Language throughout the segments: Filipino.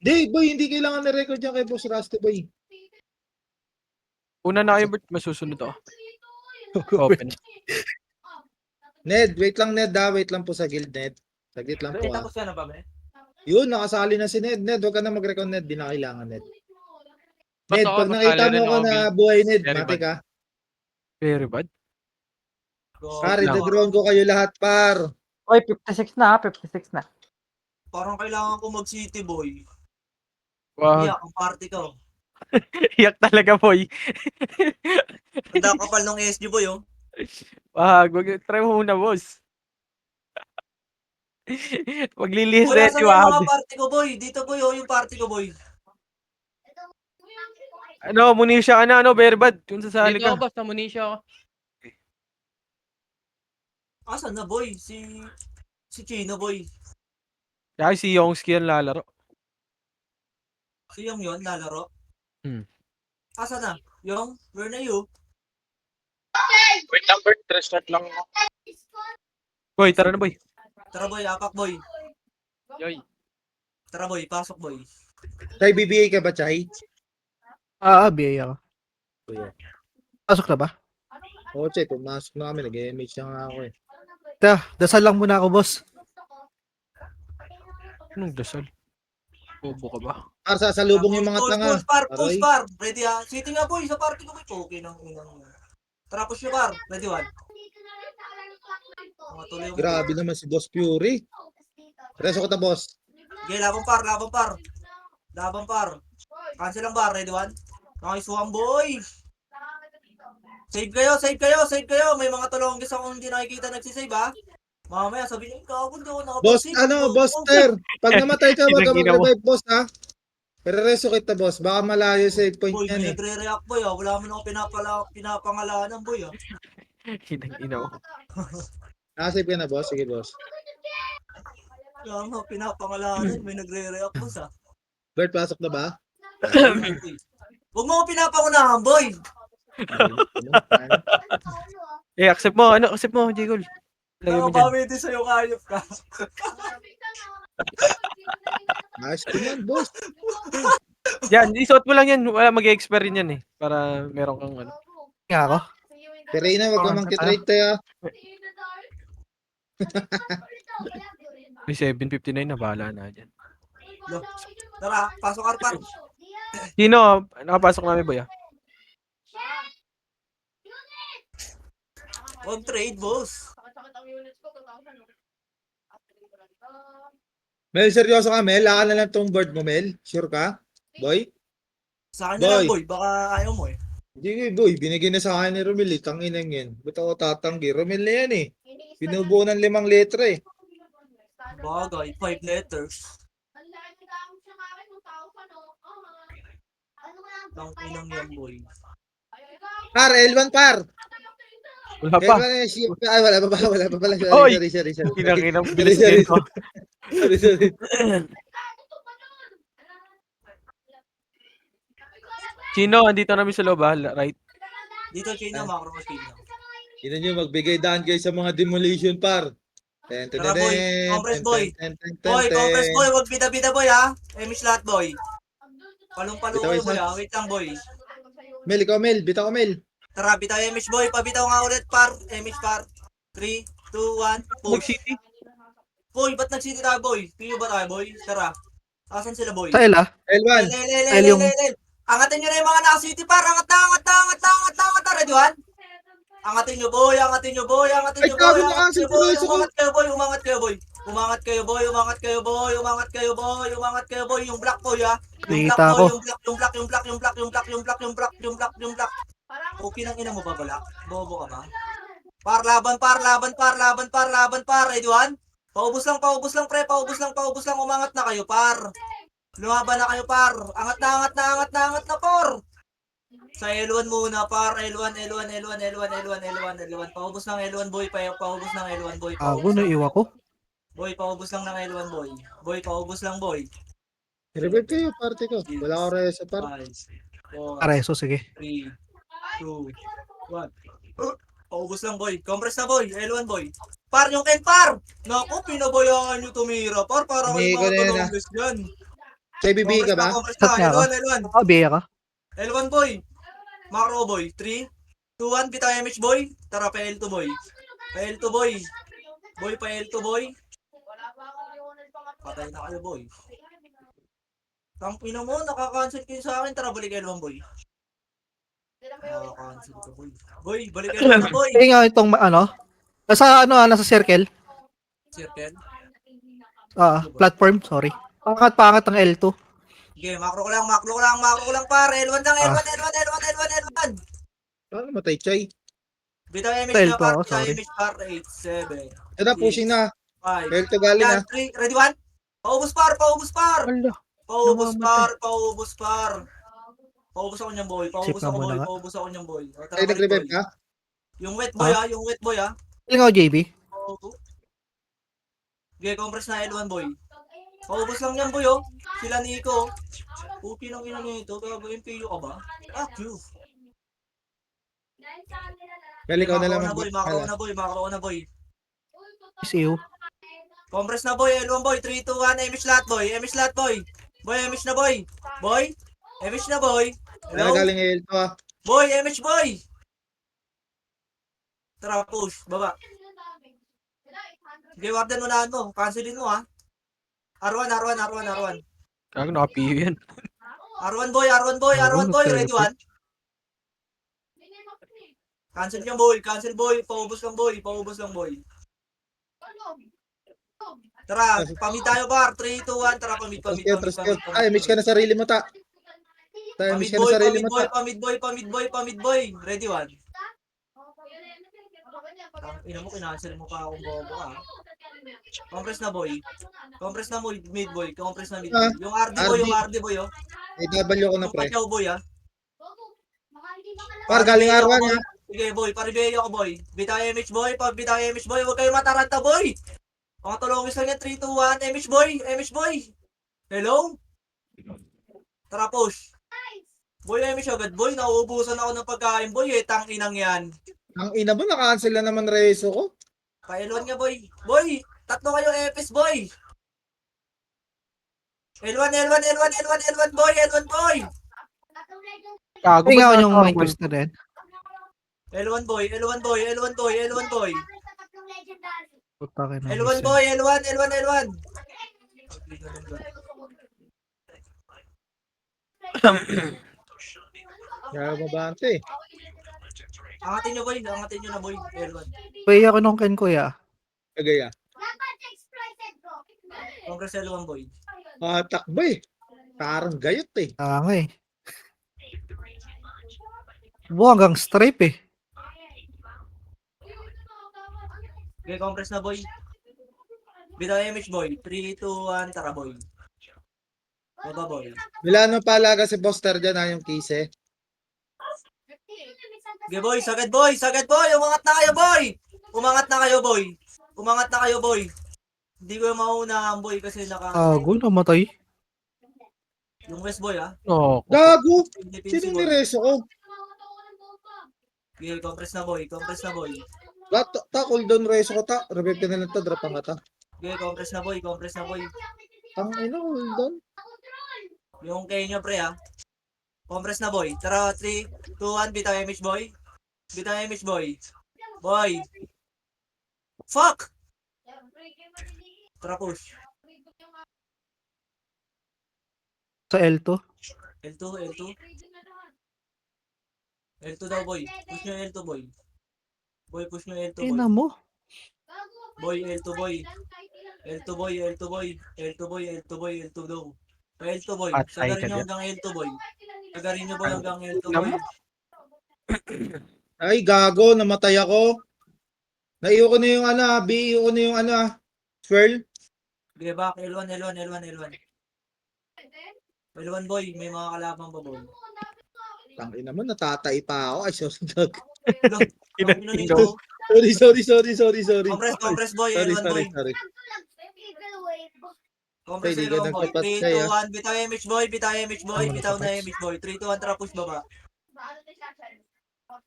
Di, boy, hindi kailangan na record yan kay Boss Rusty, boy. Una na kayo, Bert. Masusunod ako. Open. Ned, wait lang, Ned, ha? Wait lang po sa guild, Ned. Saglit lang po, ha? Tapos ka na ba, me? Yun, nakasali na si Ned. Ned, huwag ka na mag-record, Ned. Di na kailangan, Ned. Ned, Basta ako, pag nakita nasali mo rin ako ako, na Bill. buhay, Ned, Very mati bad. ka. Very bad. Pare, the-drone ko kayo lahat, par. Oy, 56 na, 56 na. Parang kailangan ko mag-city, boy. Wow. Iyak, ang party ko. Iyak talaga, boy. Tanda kapal ng SG, boy, oh. Wag try mo muna, boss. Maglilihis Boy, na asan si yung Wag. mga party ko, boy? Dito, boy, oh, yung party ko, boy. Ano, Munisha ka na, ano, very bad. Kung sasali Dito ka. ako, boss. Sa Munisha ako. Asan na, boy? Si Chino, boy. Kaya si Yongski yan lalaro. Si Yung yun, lalaro. Asan na? Yung, where na you? Wait lang, Bert. Restart lang. Boy, tara na, boy. Tara, boy, apak, boy. Yoy. Tara, boy, pasok, boy. Chay, BBA ka ba, Chay? BA ako. Kuya. Pasok na ba? Oo, Chay, pumasok na kami. Nag-MH na nga ako, eh. Dasal lang muna ako, boss. Anong dasal? Bobo ka ba? Par, sasalubong yung mga Push, tanga. push, par, Aray. push, par. Ready, ha? City nga, boy, sa party ko, boy. Okay nang inang. Tara, push nyo, par. Ready, one. Mga tuloy yung... Grabe naman si Boss Fury. Reso ko ta, boss. Okay, labang par, labang par. Labang par. Cancel ang bar, ready, one. Nice one, boy. Save kayo, save kayo, save kayo. May mga tulonggis akong hindi nakikita nagsisave, ha? Mamaya, sabi niyo, kagod ako Boss, nakapag-save. boss ter. Pag namatay ka, wag ka Ginang-ina mo. mag-revive, boss, ha? Pero reso kita, boss. Baka malayo sa point Boy, yan, may eh. nagre-react, boy, ha? Wala mo na ako pinapangalanan, boy, ha? Ina mo. Nakasave ka na, boss. Sige, boss. Wala mo pinapangalanan, may nagre-react, boss, ha? Bert, pasok na ba? Huwag mo ko pinapangunahan, boy. Eh, accept mo. Ano, accept mo, Jigol. Lagay mo dyan. Nakabami din sa'yo, kayop ka. Ayos ko yan, boss. Yan, isuot mo lang yan. Wala mag-expire rin yan eh. Para meron kang ano. Nga ako. Pero ina, wag ka mang-trade tayo. May 759 na bahala na dyan. Tara, pasok Arpan. Sino? Nakapasok namin ba ya? Huwag trade, boss. Mel, seryoso ka, Mel? Laka na lang tong board mo, Mel. Sure ka? Boy? Sa akin na lang, Boy. boy. Baka ayaw mo, eh. Hindi, boy. Binigay na sa akin ni Romel, eh. Tanginang yan. Ba't ako tatanggi? Romel na yan, eh. Binubuo ng 5 letra, eh. Bagay, 5 letters. Tang inang yan, boy. Par, L1, par. Wala pa. Ay, wala pa pala, wala pa pala. Oy! Sorry. Kinang Sorry, bilis sorry. ko. Sorry. Chino, andito namin sa loob ah. Right? Dito, Chino, macro Chino. Yun nyo, magbigay daan kayo sa mga demolition, par. Tara, boy. Compress, boy. Boy, compress, boy. Huwag bida-bida, boy, ha? Emish lahat, boy. Palong-palong Bitaw kayo, isa. boy, ha? Wait lang, boy. Mel, ikaw, Mel. Bitaw ko, Mel. Tara, bitaw Emish, boy. Pabitaw nga ulit, par. Emish, par. 3, 2, 1, push. Mag-city. Boy, ba't nag-city tayo, boy? Piyo ba tayo, boy? Tara. Asan sila, boy? Sa Ela. L1. Lel. Angatin nyo na yung mga naka-city, par. Angat na. Ready, one? Angatin nyo, boy. Angatin nyo, boy. Ay, gago na kasi, seryoso ko. Umangat kayo, boy. Umangat kayo, boy. Yung black, boy, ha? Yung black, Nakita boy. ko. Yung black. Okay nang ina mo ba, balak? Bobo ka ba? Par. Ready, one? Paubos lang, pre. Paubos lang. Umangat na kayo, par. Lumaban na kayo, par. Angat na, par. Sa L1 muna, par. L1. Paubos ng L1, boy. Paubos ng L1, boy. Ako na iwa ko. Boy, paubos lang ng L1, boy. Boy, paubos lang, boy. Revive kayo, parte ko. Wala ko rin sa par. 5, 4, Areso, sige. 3, 2, 1. Paubos lang, boy. Compress na, boy. L1, boy. Par, yung Ken, par! Naku, pinabayaan nyo tumira, par. Para kayo Hindi ko mga na yan, tulonggis yan. Sa BB ka ba? Compress Shot niya ako. L1. Ah, biya ka. L1 boy. Macro boy. 3, 2, 1. Bitaw MH boy. Tara pa L2 boy. Pa L2 boy. Boy pa L2 boy. Patay na kayo boy. Tangpina mo, nakaka-cancel kayo sa akin. Tara balik L1 boy. Nakaka-cancel ka boy. Boy, balik L1 na boy. Eh nga itong ano. Nasa circle. Circle. Platform, sorry. Pangat ang L2. Okay, macro ko lang par. L1 lang, L1. Paano matay, Chay? Bitaw MH Fail na po par, ako, bitaw sorry. MH par. 8, 7, Ito na, pushing na. 5. Health to galing Yan, na. 3. Ready, 1? Paubos par. Wala. Paubos ako niyang boy. Sip na muna nga. Paubos ako niyang boy. O, tara, Ay, balik, nag-revive boy. ka? Yung wet boy Ha? yung wet boy ah. Ilang ako, JB? Okay, compress na L1 boy. Paubos lang yan boy oh. Sila Nico. Puti ng ina nito. Gago MPU ka ba? Ah, Q. Balik ko na lang. Macro na boy. PCU. Compress na boy, L1 boy, 3, 2, 1, MH lahat boy. Boy, MH na boy. MH na boy. Kaya Hello? galing L2 ah. Boy, MH boy. Tara, push, baba. Okay, warden mo na ano, cancelin mo ha. R1. Gago, naka-PU yan. R1 boy, ready 1. Cancel boy, paubos lang boy. Tara, pamit tayo bar, 3, 2, 1, tara pamit. Trust yun. Ay, miss ka na sarili mo, ta. Miss ka na sarili mo, ta. Pamit boy. Ready 1. Ina mo, kinancel mo pa akong bobo ah. Compress na mid boy. Yung RD boy oh. May W ko na, Yung pre. patyaw boy ah. Par, galing R1 ha. Sige boy, paribeyo ko boy. Bitaw MH boy, huwag kayo mataranta boy. Mga tulongis lang yan, 3, 2, 1, MH boy. Hello? Tara push. Boy, MH agad boy, nauubusan ako ng pagkain boy tang inang yan. Ang ina mo, na-cancel na naman reso ko. Pa-L1 nga boy. Boy, tatlo kayo EPS boy. L1 boy. Gago, Eh nga ba't yung naka- mic quest na rin. L1 boy. Putake na. L1 boy, L1. Kaya mabante. Angatin nyo na boy, L1. Pwede ako nung Ken Kuya. Kagaya. Congress L1 boy. Takbo eh. Parang gayot eh. Nga eh. Hanggang stripe eh. Okay, compress na boy. Bitaw MH boy. 3, 2, 1, tara boy. Baba boy. Milano palaga si Buster dyan ha, yung kise. Okay boy, sagad boy. Umangat na kayo boy. Hindi ko yung maunahan boy kasi Gago, namatay. yung West boy ah. No. Gago! Philippines Sino boy. ni reso ko? Okay, compress na boy. Cooldown reso ko, ta. Revive ka na lang to, drop ang kata. Okay, compress na boy. Ang ina, cooldown. Yung kayo nyo pre ah. Compress na boy. Tara, 3, 2, 1, bitaw MH boy. Boy. Fuck! Tara push. Sa L2. L2. L2 daw boy. Push nyo L2 boy. Push nyo L2 boy. Ina mo. Boy, L2 boy. L2 daw. Pa L2 boy. Patay Sagarin ka nyo dyan. hanggang L2 boy. L2 boy. Ay, gago, namatay ako. Naiyo ko na yung ano, BIO ko na yung ano, swirl. Okay, back. L1. L1 boy, may mga kalabang ba boy? Tangin naman, natatay pa ako. Ay, sorry. Ang ino nito. Sorry. Compress boy, L1 boy. Sorry. Compress Hindi ka L1 boy. nagpapat 3, kaya. 2, 1, bitaw MH boy. Bitaw na MH boy. 3, 2, 1, tara push baba.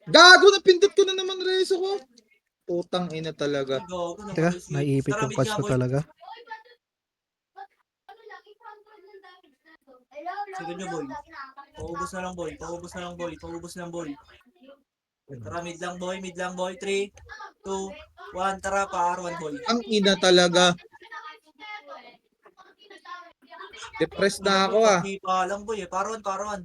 Gago, napindot ko na naman reso ko. Putang ina talaga. Go, Teka, naiipit yung patch ko talaga. Sige nyo, boy. Paubos na lang, boy. Paubos na lang, boy. Paubos na lang, boy. Tara, mid lang, boy. Mid lang, boy. 3, 2, 1. Tara, pa-R1, boy. Ang ina talaga. Depressed na ako ah. Hindi pa lang, boy. Parawan, parawan.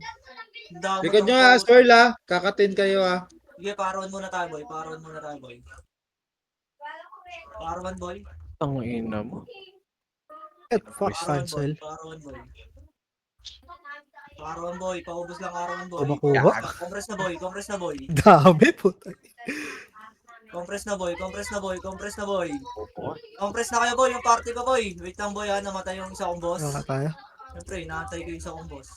Damot Likod ang nyo ah, paut. Swirl ah. Kakatin kayo ah. Sige, parawan muna tayo, boy. Parawan muna tayo, boy. Parawan, boy. Ang ina mo. Fuck, Parawan, boy. cancel. Parawan, boy. Parawan, boy. Paubos lang arawan, boy. Makuha. Compress na, boy. Compress na, boy. Dami puta. Compress na, boy. Compress na, boy. Compress na, boy. Opo. Compress na kayo, boy. Yung party ko, boy. Wait lang, boy, ha. Namatay yung isa kong boss. Ano ka tayo? Siyempre, inaantay ko yung isa kong boss.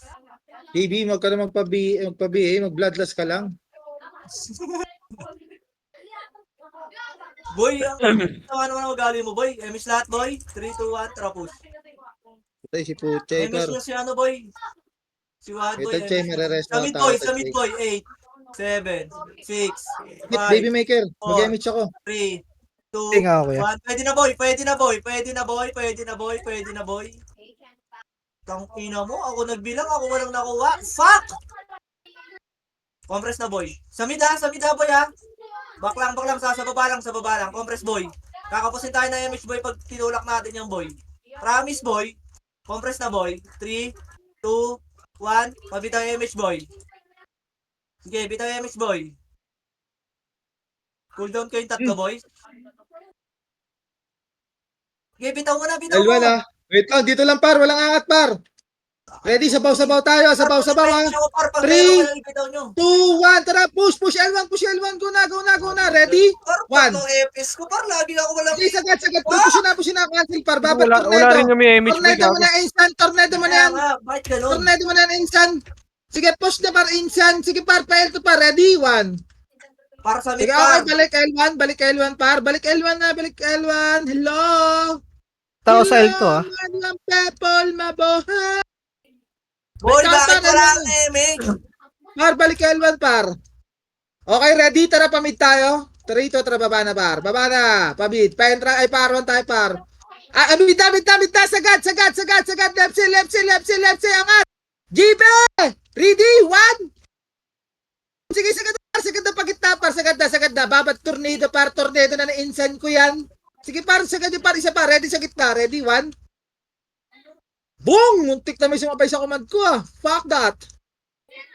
JB, wag ka na magpa-BA, mag-bloodless ka lang. Boy, ang tama naman ang ugali mo, boy. Emish lahat, boy. 3, 2, 1, trapus. Patay si Puchay, Emish par. na si ano, boy. Si Wad, boy. Ito, Che, Emish na. mareresto Sa ang mid, tao. boy. Sa mid, boy. 8, 7, 6, Baby 5, maker, 4, mag-image ako. 3, 2, Hindi nga ako kuya. 1. Pwede na, boy. Pwede na, boy. Pwede na, boy. Pwede na, boy. Pwede na, boy. Tang ina mo. Ako nagbilang. Ako walang nakuha. Fuck! Compress na, boy. Sa mid, ha. Sa mid, ha, boy, ha. Baklang. Sa baba lang. Compress, boy. Kakapusin tayo na MH, boy, pag tinulak natin yung boy. Promise, boy. Compress na, boy. 3, 2, 1. Pabitaw yung MH, boy. Sige, bitaw yung MH, boy. Cooldown ko yung tatlo, boy. Sige, bitaw mo na, bitaw mo. L1 ah. Wait lang, dito lang par, walang angat par. Ready, sabaw-sabaw tayo, sabaw-sabaw ah. 3, 2, 1, tara, push L1, go na, ready? One. Par, epis ko, par, lagi ako walang... Sige, sagad, push na, cancel par, babat, Wala rin tornado. kami image, boy. Tornado mo na instant, tornado mo na yan. Bakit ganun? Tornado mo na yan instant. Sige, push na par, instant. Sige par, pael to par, ready? 1. Para sa mid, Sige, par. okay, balik L1 par, balik L1 na, hello. Tao sa L2 ah. Hello, people, mabuhay. Boy, Balik bakit par, wala L1. ang MH? Par, balik L1 par. Okay, ready? Tara, pamid tayo. Tara ito, tara, baba na par. Baba na, pamid. Pa-entra, ay par, 1 tayo par. Ah, mid na, sagad. Left side, angat. GB! Ready? 1. Sige, sagad na, pagitna par, sagad na. Babat, tornado na na-insan ko yan. Sige par, sagad yung par, isa pa. Ready sa gitna, ready? 1. Boom! Muntik na may sumabay sa command ko ah. Fuck that.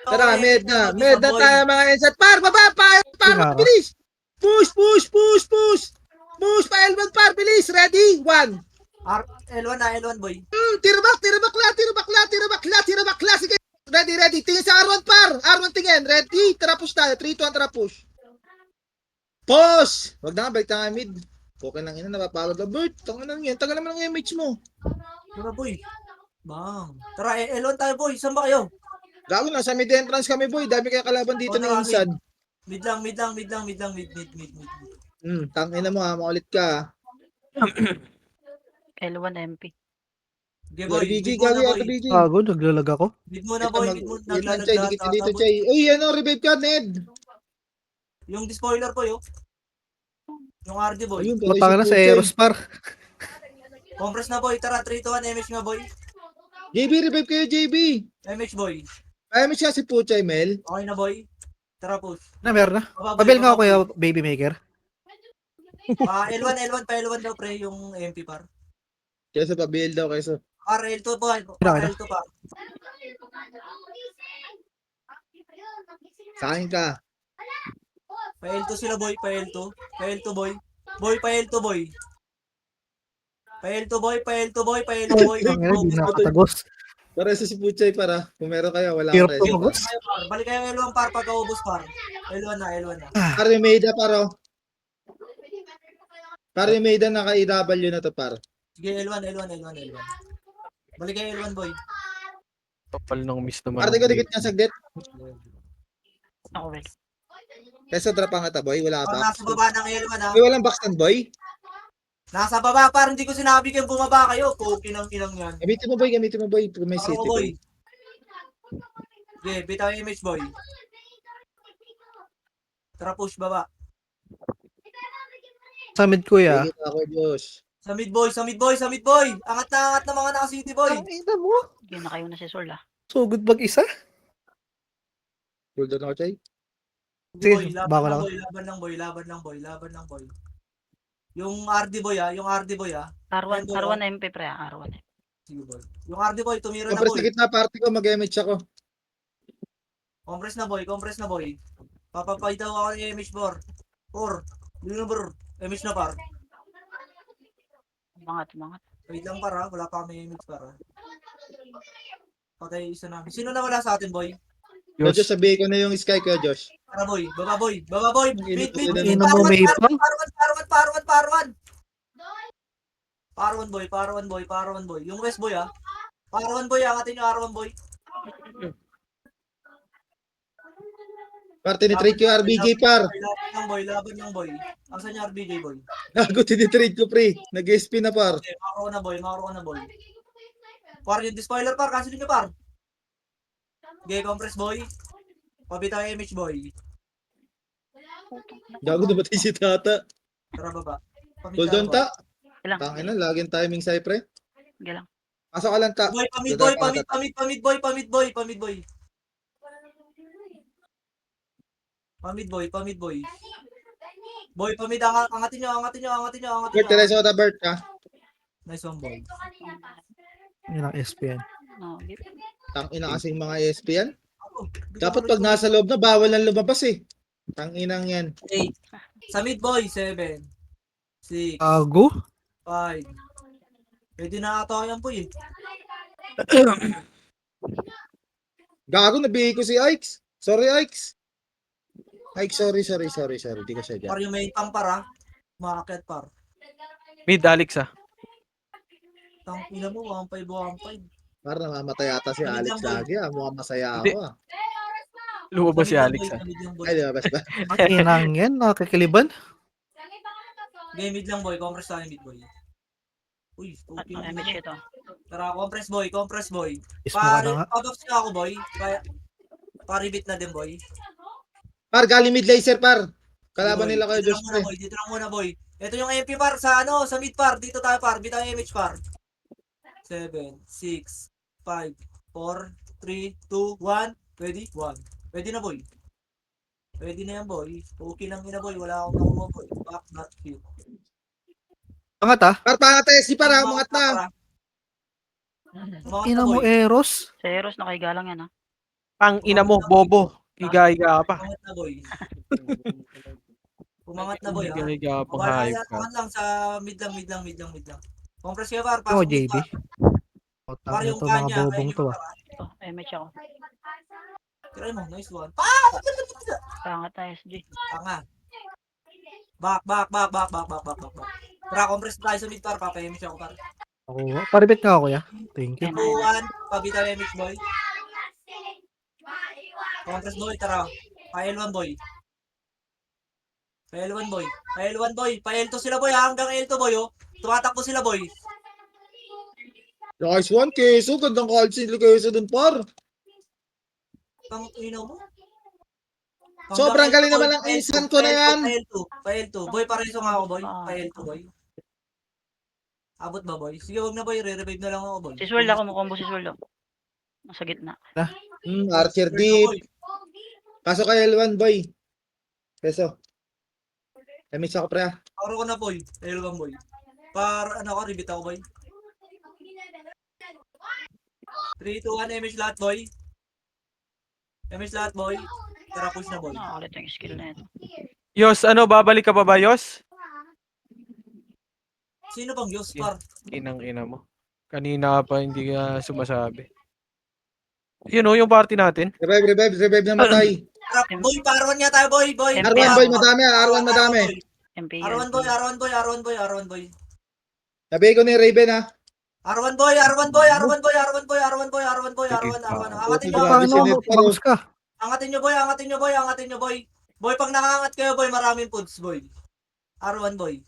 Tara, med na tayo mga insat. Par, baba, par, bilis. Push. Pa L1 par, bilis. Ready? 1. L1 boy. Tira bakla. Sige. Ready. Tingin sa R1 par. R1 tingin. Ready? Tara push tayo. 3, 2, 1, tara push. Push! Wag na nga, balik tayo mid. Okay lang ina, napapagod na. Bert, tangan lang yan. Tagal naman ang image mo. Tara, boy. Bang. Tara, L1 tayo, boy. Saan ba kayo? Gago na, sa mid entrance kami boy. Dami kaya kalaban dito na insan. Mid lang. Tangina mo ha, maulit ka. L1 MP. Okay, boy. BG, Mid muna, gago boy. yata BG. Gago, naglalag ako. Mid muna, boy. Mid muna. Chay, Naglalaglag. dikit dito, Chay. Uy, ano, revive ka, Ned. Yung spoiler, boy, oh. Yung RD, boy. Ayun, Matanga na sa Puchay. Aerospar. Compress na, boy. Tara, 3, 2, 1. MH nga, boy. JB, revive kayo, JB. MH, boy. Ayaw mo siya si Puchay, Mel. Okay na, boy. Tara, push. Meron na. Baba, boy, Pabil nga baba, ako kuya, boy. baby maker. L1 daw, pre, yung MP par. Kaya sa pabil daw, kaysa. L2, boy. Kailangan na. L2 pa. Sa akin ka. Pa-L2 sila, boy. Pa-L2, boy. Boy, pa-L2, boy. Pa-L2, boy. Ang ina, di nakatagos. Para sa si Puchay para. Kung meron kayo, wala Hirap akong tumagos. presyo. Balik kayo L1 par pagkaubos par. L1 na. Para yung Maida, paro. Para yung Maida, naka-EW na to, par. Sige, L1. Balik kayo L1, boy. Kapal ng miss naman. Para dikit nga saglit. Ako, well. Kaysa drop ang ata, boy. Wala ka Par, pa. nasa baba ng L1, ha. May walang backstand, boy. Nasa baba par, hindi ko sinabi kayong bumaba kayo. Pukin ang inang yan. Gamitin mo, boy. Kung may Paro city, ko, boy. boy. Sige, bitaw yung image, boy. Tara, push baba. Sa mid kuya. Sige, ako, Diyos. Sa mid, boy. Angat na mga naka-city, boy. Ang ina mo. Hindi na kayo na si Sol, ah. Sugod mag-isa? Cooldown ako, Chay. Sige, Boy, laban baka lang lang. boy, laban lang boy, laban lang boy, laban lang boy. Yung RD boy yung RD boy R1, Ayun, boy, R1 MP pre, R1. Sige boy. Yung RD boy, tumira na Compress boy. sa gitna, party ko, mag-MH ako. Compress na boy, compress na boy. Papapay daw ako ng MH bar. Or, yun na bro, MH na par. Umangat. Wait lang para, wala pa kami MH para. Patay isa namin. Sino na wala sa atin boy? Yo, Josh, sabihin ko na yung Sky ko, Josh. Tara boy, baba boy, baba boy. Init Beat, na Ina mo, may pang? Parwan boy. Yung West boy Parwan boy, angatin yung R1 boy. Par, tinitrade ko yung RBJ, par. Laban lang boy. Asan yung RBJ boy? Gago, tinitrade ko, pre. Nag-SP na, par. Okay, makaro ka na boy. Par yung spoiler par, cancel nyo par. Okay, compress boy. Pabitaw MH boy. Gago, nabatay si Tata. Tara baba. Cooldown ta. Ilang. Tangin na, laging timing sa'yo, pre. Sige lang. Pasok ka lang, ta. Boy, pamid boy. Boy, pamid, angatin nyo. Bert, tereso ka, Bert, ha? Nice one boy. Yun ang SPN. No, Tangina kasing mga ESP yan. Dapat pag nasa loob na, bawal lang lumabas, eh. Tanginang yan. 8. Sa mid boy, 7. 6. Gago? 5. Pwede na ata yan po eh. Gago, nabigay ko si Ikes. Sorry, Ikes. Ike, sorry. Di ko siya dyan. Par yung main pang para. Maakyat par. Mid, Alex Tang ina mo, 1-5. Para namamatay ata si Alex lagi, ah. Mukhang masaya Hindi. ako, ah. Lumabas si Alex Ay, di ba, best ba? Ang inang yan, nakakiliban. Game mid lang boy, compress tayo mid boy. Uy, At okay. MH ito. Tara, compress boy. Is mo ka na nga. Pag-off na ako boy. Paribit na din boy. Par, galing mid laser, par. Kalaban nila kayo, Josh, pre. Dito lang muna boy. Ito yung MP par sa sa mid par. Dito tayo par. Bitaw yung MH par. 7, 6, 5, 4, 3, 2, 1. Ready? 1. Ready na boy. Ready na yan boy. Okay lang ina boy. Wala akong nakuha boy. Back not kill. Angat ah. Par, pangatay, si para, umangat na. Umangat Ina na mo, boy. Eros. Sa Eros, nakaigalang yan ha. Ang ina mo, bobo. Higa-higa ka pa. Umangat na boy. Umangat na boy ha. Higa-higa ka pang Wala hayop yan. ka. Angat lang sa mid lang. Compress kayo par. Ito, Pasok mid JB. par. Utang Par na yung to, mga kanya. bobong to ah. Ito, MH ako. Try mo. Nice one. Pangat na SG. Tanga. Back. Tara, compress tayo sa mid par. Papayamit ako par. Ako, paribit nga ako ya. Thank you. 2-1. Pabitaw yung mix boy. Compress boy. Tara. Pa-L1 boy. Pa-L2 sila boy ha. Hanggang L2 boy oh. Tumatakbo sila boy. Nice one, Keso. Gandang call si Keso dun, par. Pang ino mo. Sobrang galing naman ang instant ko na yan. Pa-L2. Boy, pareso nga ako boy. Pa-L2 boy. Abot ba boy? Sige, wag na boy. Re-revive na lang ako boy. Si Swirl ako, mukombo si Swirl. Nasa gitna. Archer deep. Pasok kay L1, boy. Keso. Emiss ako, pre, ah. Paro ko na boy. L1 boy. Ano ako, rebit ako boy. 3, 2, 1, MH lahat boy. Tara, push na boy. Nakakalit yung skill na ito. Yos, babalik ka pa ba, Yos? Sino bang Yos par? Inang-ina mo. Kanina pa hindi ka sumasabi. Yun o, yung party natin. Revive na matay. Tara, boy, Parwan nga tayo boy. R1, boy, madami, ah. R1, madami. MP. R1 boy. Nabigay ko ni Raven, ah. R1 boy. Angatin nyo. Paano? Bangus ka. Angatin nyo boy. Boy, pag nakaangat kayo boy, maraming foods boy. R1 boy.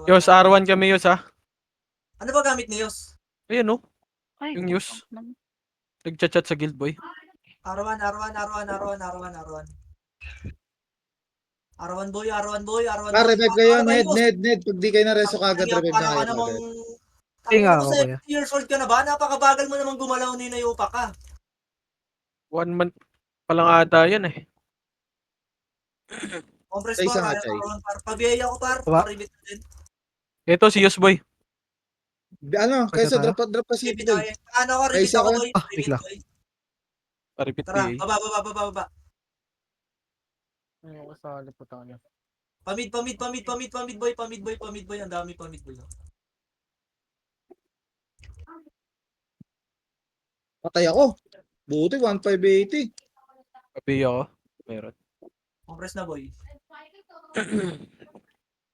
Yos, R1 kami, Yos, ha? Ano ba gamit ni Yos? Ayun, o. Ay, Yung news. Nagchat-chat sa guild, boy. R1 boy. Par, revive kayo. Ned. Pag di kayo na reso kagad, revive na kayo kagad. Nga Tangina mo, ako, kuya. 70 years old ka na ba? Napakabagal mo naman gumalaw ni Nayupa ka. 1 month pa lang ata yan eh. Compress Sa par, isang ayaw atay. ko par. Pabiyaya ko par, Diba? paribit na din. Ito si Yosboy. Ano, Pwede kaysa tayo? drop pa si Ribit Boy. tayo. Ano ko, ribit Kaysa ako ka? boy. Ah, Ribit bigla. boy. Paripit Tara, PA. baba. Ano kasali po tayo? Pamid boy. Ang dami pamid boy. Patay ako. Buti, 1,580. Kapi ako. Meron. Compress na boy.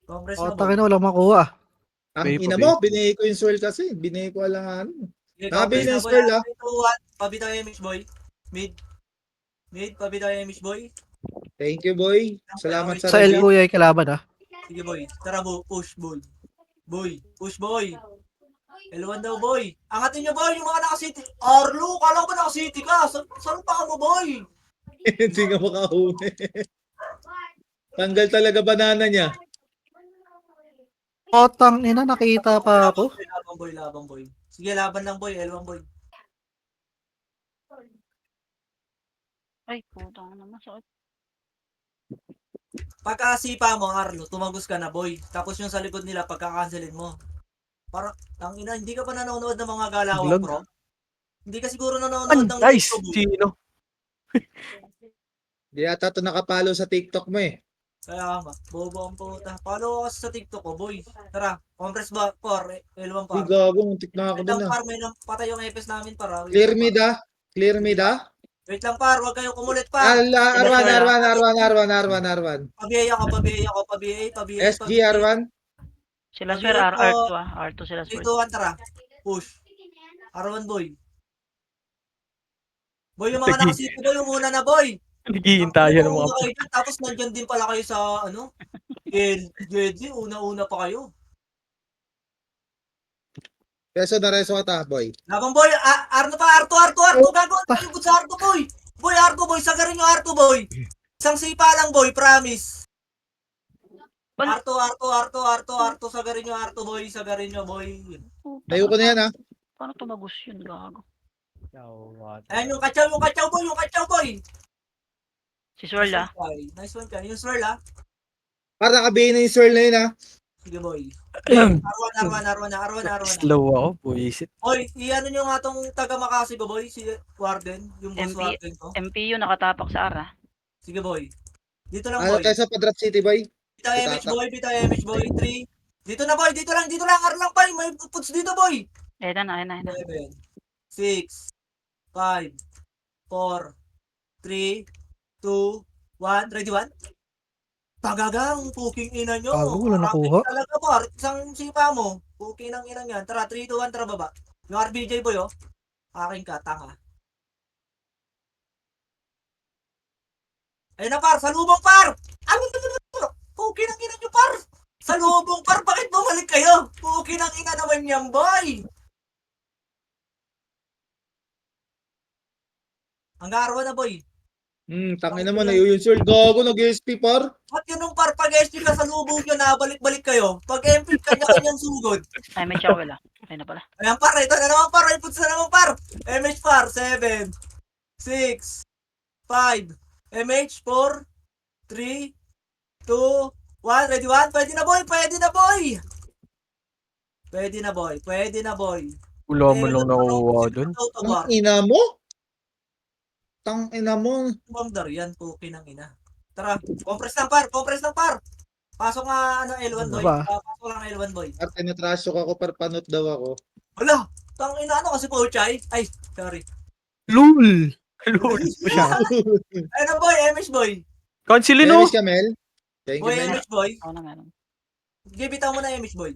Compress O, na boy. takin na, walang makuha. Ang Babe, ina babe. mo, binigay ko yung swirl kasi. Binigay ko lang ano. Sige, Nabili compress na na yung boy. swirl, ah. 3, 2, 1. Pabid tayo MH boy. Mid, pabid tayo MH boy. Thank you, boy. Salamat sa Sa L, review. kuya, ay kalaban, ah. Sige boy. Tara push boy. Push boy. L1 daw boy. Angatin nyo boy yung mga naka-city. Arlo, kala ko ba naka-city ka? Saan pa mo boy? Hindi ka makahuli. Tanggal talaga banana niya. O, ina, nakita pa ako. Labang boy. Sige, laban lang boy. L1 boy. Ay, putang naman. Sakit. Pagkasipa mo, Arlo, tumagos ka na boy. Tapos yung sa likod nila, pagkakancelin mo. Parang, tangina, hindi ka pa nanonood ng mga galawang Vlog. pro? Hindi ka siguro nanonood ng Nice! YouTube. Sino? Di ata ito nakapalo sa TikTok mo eh. Kaya nga, bobo ang puta. Follow us sa TikTok ko, boy. Tara, compress ba? L1 Uy, par. gago. Muntik na ako Wait dun lang ah. par, may nang patay yung EPS namin para. Clear mid ah. Clear mid ah. Wait lang par, huwag kayong kumulit par. Arwan. Pabiyaya ko, pabiyay. SG Arwan. Sila Sabi sir, ko, R2 ah. R2 sila sir. 3, 2, 1, tara. Push. R1 boy. Boy, yung mga nakasito boy, yung una na boy. Naghihintayan ng mga Una kayo dyan, tapos nandyan din pala kayo sa, ano, Gedli, una pa kayo. Peso na reso ka ta, boy. Labang boy, Arto, gago, ang sa Arto boy. Boy, Arto boy, sagarin nyo Arto boy. Isang sipa lang boy, promise. Wala. Arto, sagarin nyo boy. Layo ko na yan ah. Paano tumagos yun, gago? Ayan yung kachaw boy. Si Swirl ah. Nice one ka, yung swirl ah. Para nakabihin na yung swirl na yun ah. Sige boy. Ahem. Arwan. Slow ako, buisit. Boy, iano nyo nga tong taga Makasi ko boy, si Warden, yung boss MP. Warden ko. MPU nakatapak sa R ah. Sige boy. Dito lang Ano boy. kaysa pa-drop city, boy? Bitaw MH boy, 3. Dito na boy, dito lang, lang boy. May puts dito boy. Ayan na. 7, 6, 5, 4, 3, 2, 1. Ready, 1? Pagagang, puking ina nyo. Gago, wala Rapid nakuha. talaga par. Isang sipa mo. Puking ng ina yan. Tara, 3, 2, 1, tara baba. Yung RBJ boy oh. Aking ka, tanga. Ayun na par, salubong par! Puking ng ina nyo par! Salubong par, bakit bumalik kayo? Puking ng ina naman yan boy! Ang garawa na boy. Tangin naman na yung swirl. Gago, nag-SP par. At yun nung par, pag SP ka sa lubong nyo, nabalik-balik kayo. Pag MP, kanya-kanyang sugod. Ay, may chow wala. Ayun na pala. Ayan par, ito na naman par, inputs na naman par. MH par, 7, 6, 5, MH 4, 3, 2, 1, ready 1, pwede na boy. Pwede na boy. Wala mo lang nakuha dun. Tang ina mo? Tang ina mo. Bamdar yan, puki ng ina. Tara, compress lang par. Pasok nga ano, L1 boy. Ba? Pasok lang L1 boy. At tinatrasok ako par panot daw ako. Wala, tang ina ano kasi Pochay? Ay, sorry. LOL! LOL pa siya. Ano boy, MH boy. Cancelin no? Dennis Camel. Thank Boy, you, man. MH boy. Ako na meron. Give bitaw mo na MH boy.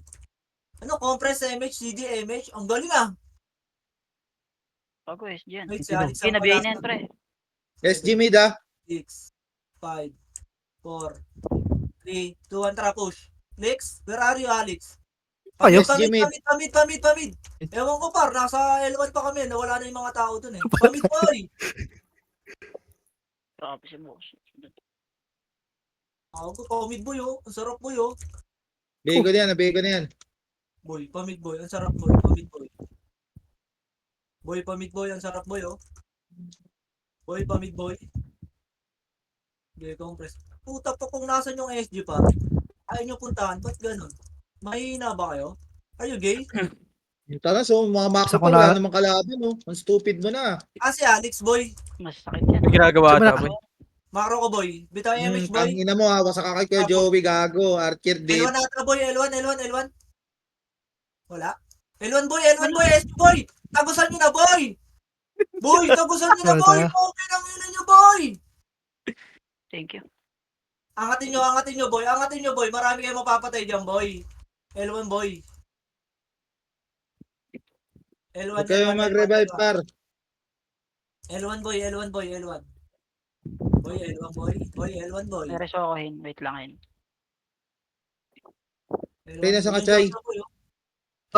Ano, compress MH, CD, MH. Ang galing ah. Bago SG yan. Wait, si Sino? Alex Okay, nabigay na yan pre. SG mid ah. 6, 5, 4, 3, 2, 1, tara push. Next, where are you, Alex? Ayos. Pamid. Ewan ko par, nasa L1 pa kami, nawala na yung mga tao dun eh. Pamid boy. Grabe si boss. Ako, pamid boy oh. Ang sarap boy oh. Bigay ko na yan. Boy, pamid boy. Ang sarap boy. Pamid boy. Boy, pamid boy. Ang sarap boy, oh. Boy, pamid boy. Okay, compress. Puta po kung nasan yung SG pa. Ayaw nyo puntahan. Ba't ganun? Mahina ba kayo? Are you gay? Tara, so mga Isa mako ko pa, wala na- namang kalaban, no? Ang stupid mo na. Ah, si Alex boy. Mas sakit yan. May ginagawa Sabi na- ata, boy. Makro ko boy. Bitaw yung MH boy. Tangina mo, ha. Wasak ka kay Joey, gago. Archer date. L1 ata boy. L1. Wala. L1 boy. SG boy. Tagusan nyo na boy. Boy, tagusan nyo na boy. Tayo. Okay lang yun nyo boy. Thank you. Angatin nyo boy. Angatin nyo boy. Marami kayong mapapatay dyan boy. L1 boy. L1. Huwag kayo mag-revive, par. L1 boy. Boy, L1 boy. Boy, L1 boy. May reso ako hin. Wait lang hin. L1 Kaya nasa boy. kachay. Boy, oh.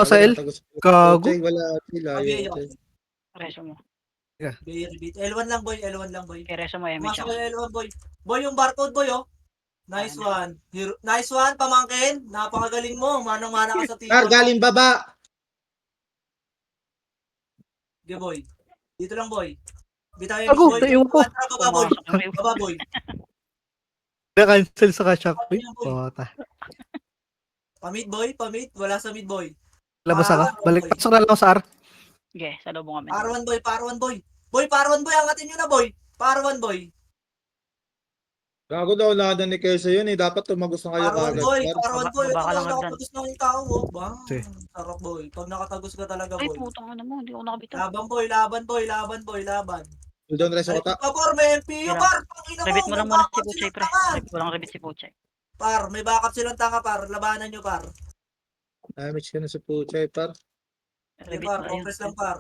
Sa L? Gago. Chay, wala sila. Pabiya yun, ako. Chay. Reso mo. Very beat. L1 lang boy. Okay, reso mo, MH Masok ako. yung L1 boy. Boy, yung barcode boy, oh. Nice one. Nice one, pamangkin. Napakagaling mo. Manang-mana ka sa team. Par, galing baba. Okay, boy. Dito lang, boy. Bitaw Gago, boy. tayo ko. Baba, boy. Pumasok yung wave. Baba, boy. Na-cancel sa ka-shockwave. Bota. Pamid, boy. Wala sa mid, boy. Labas ako. Balik. Pasok na lang ako sa R. Okay, sa lubong kami. Par 1, boy. Boy, par 1, boy. Angatin nyo na, boy. Par 1, boy. Gago daw, ladan ni Kesa yun, eh. Dapat tumagos na kayo Par 1, kagad. boy. Par. Par 1, boy. Baba ka Ito lang na, agad. nakatagos na yung tao, oh. Bang. Okay. Sarap, boy. Pag nakatagos ka talaga, Ay, boy. putang ano mo. Hindi ako nakabitaw. Laban. Hold on, rest Ay, ako ta. par, may MPU, Tira. par. Pangina mo, Rebit mo lang may muna si backup Puchay, silang pre. tanga. Rebit mo lang rebit si Puchay. Par, may backup silang tanga, par. Labanan nyo, par. Damage ka na sa Puchay, par. Okay, Rebit par. na yun. Compress lang, par.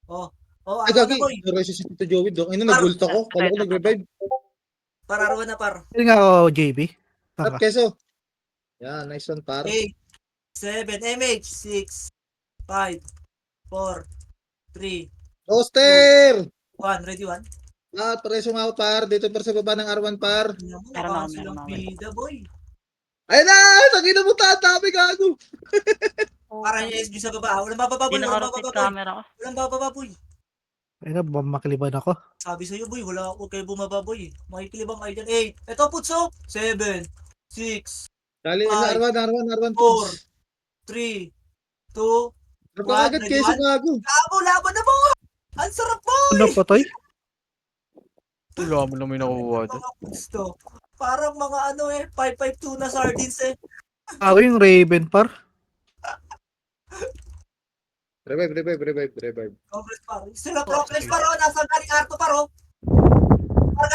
Oh, Ay, araw gagi. na, boy. Reso si Tito Joey doon. Ay, Par. nagulto ko. Kala ko Ito. nag-revive. Par, araw na, par. Hindi nga ako, JB. At Keso. Yan, nice one, par. 8, 7, MH, 6, 5, 4, 3, Toaster! 1. Ready, 1? Preso nga ako, par. Dito par sa baba ng R1, par. Meron Silang ako. bida, boy. Ayun na! Tangina mo, tatabi, gago. Para yung SG sa baba. Walang bababa, boy. Hindi Walang naka-rotate bababa, boy. camera ko. Walang bababa, boy. Ay na, makiliban ako. Sabi sa'yo, boy. Wala ako kayo bumaba, boy. Makikilibang kayo dyan. 8. Ito, putso. 7, 6, Dali, Five, R1, 4, puts. 3, 2, Napakagad, One, Keso, one. gago. laban na, boy! Ang sarap, boy! Ano pa, Toy? Wala mo lang may nakukuha doon. Mga pusto. Parang mga 552 na sardines, eh. Ako yung Raven, par. Revive. Compress par. Sila progress par, oh. Nasa galing Arto par, oh. Par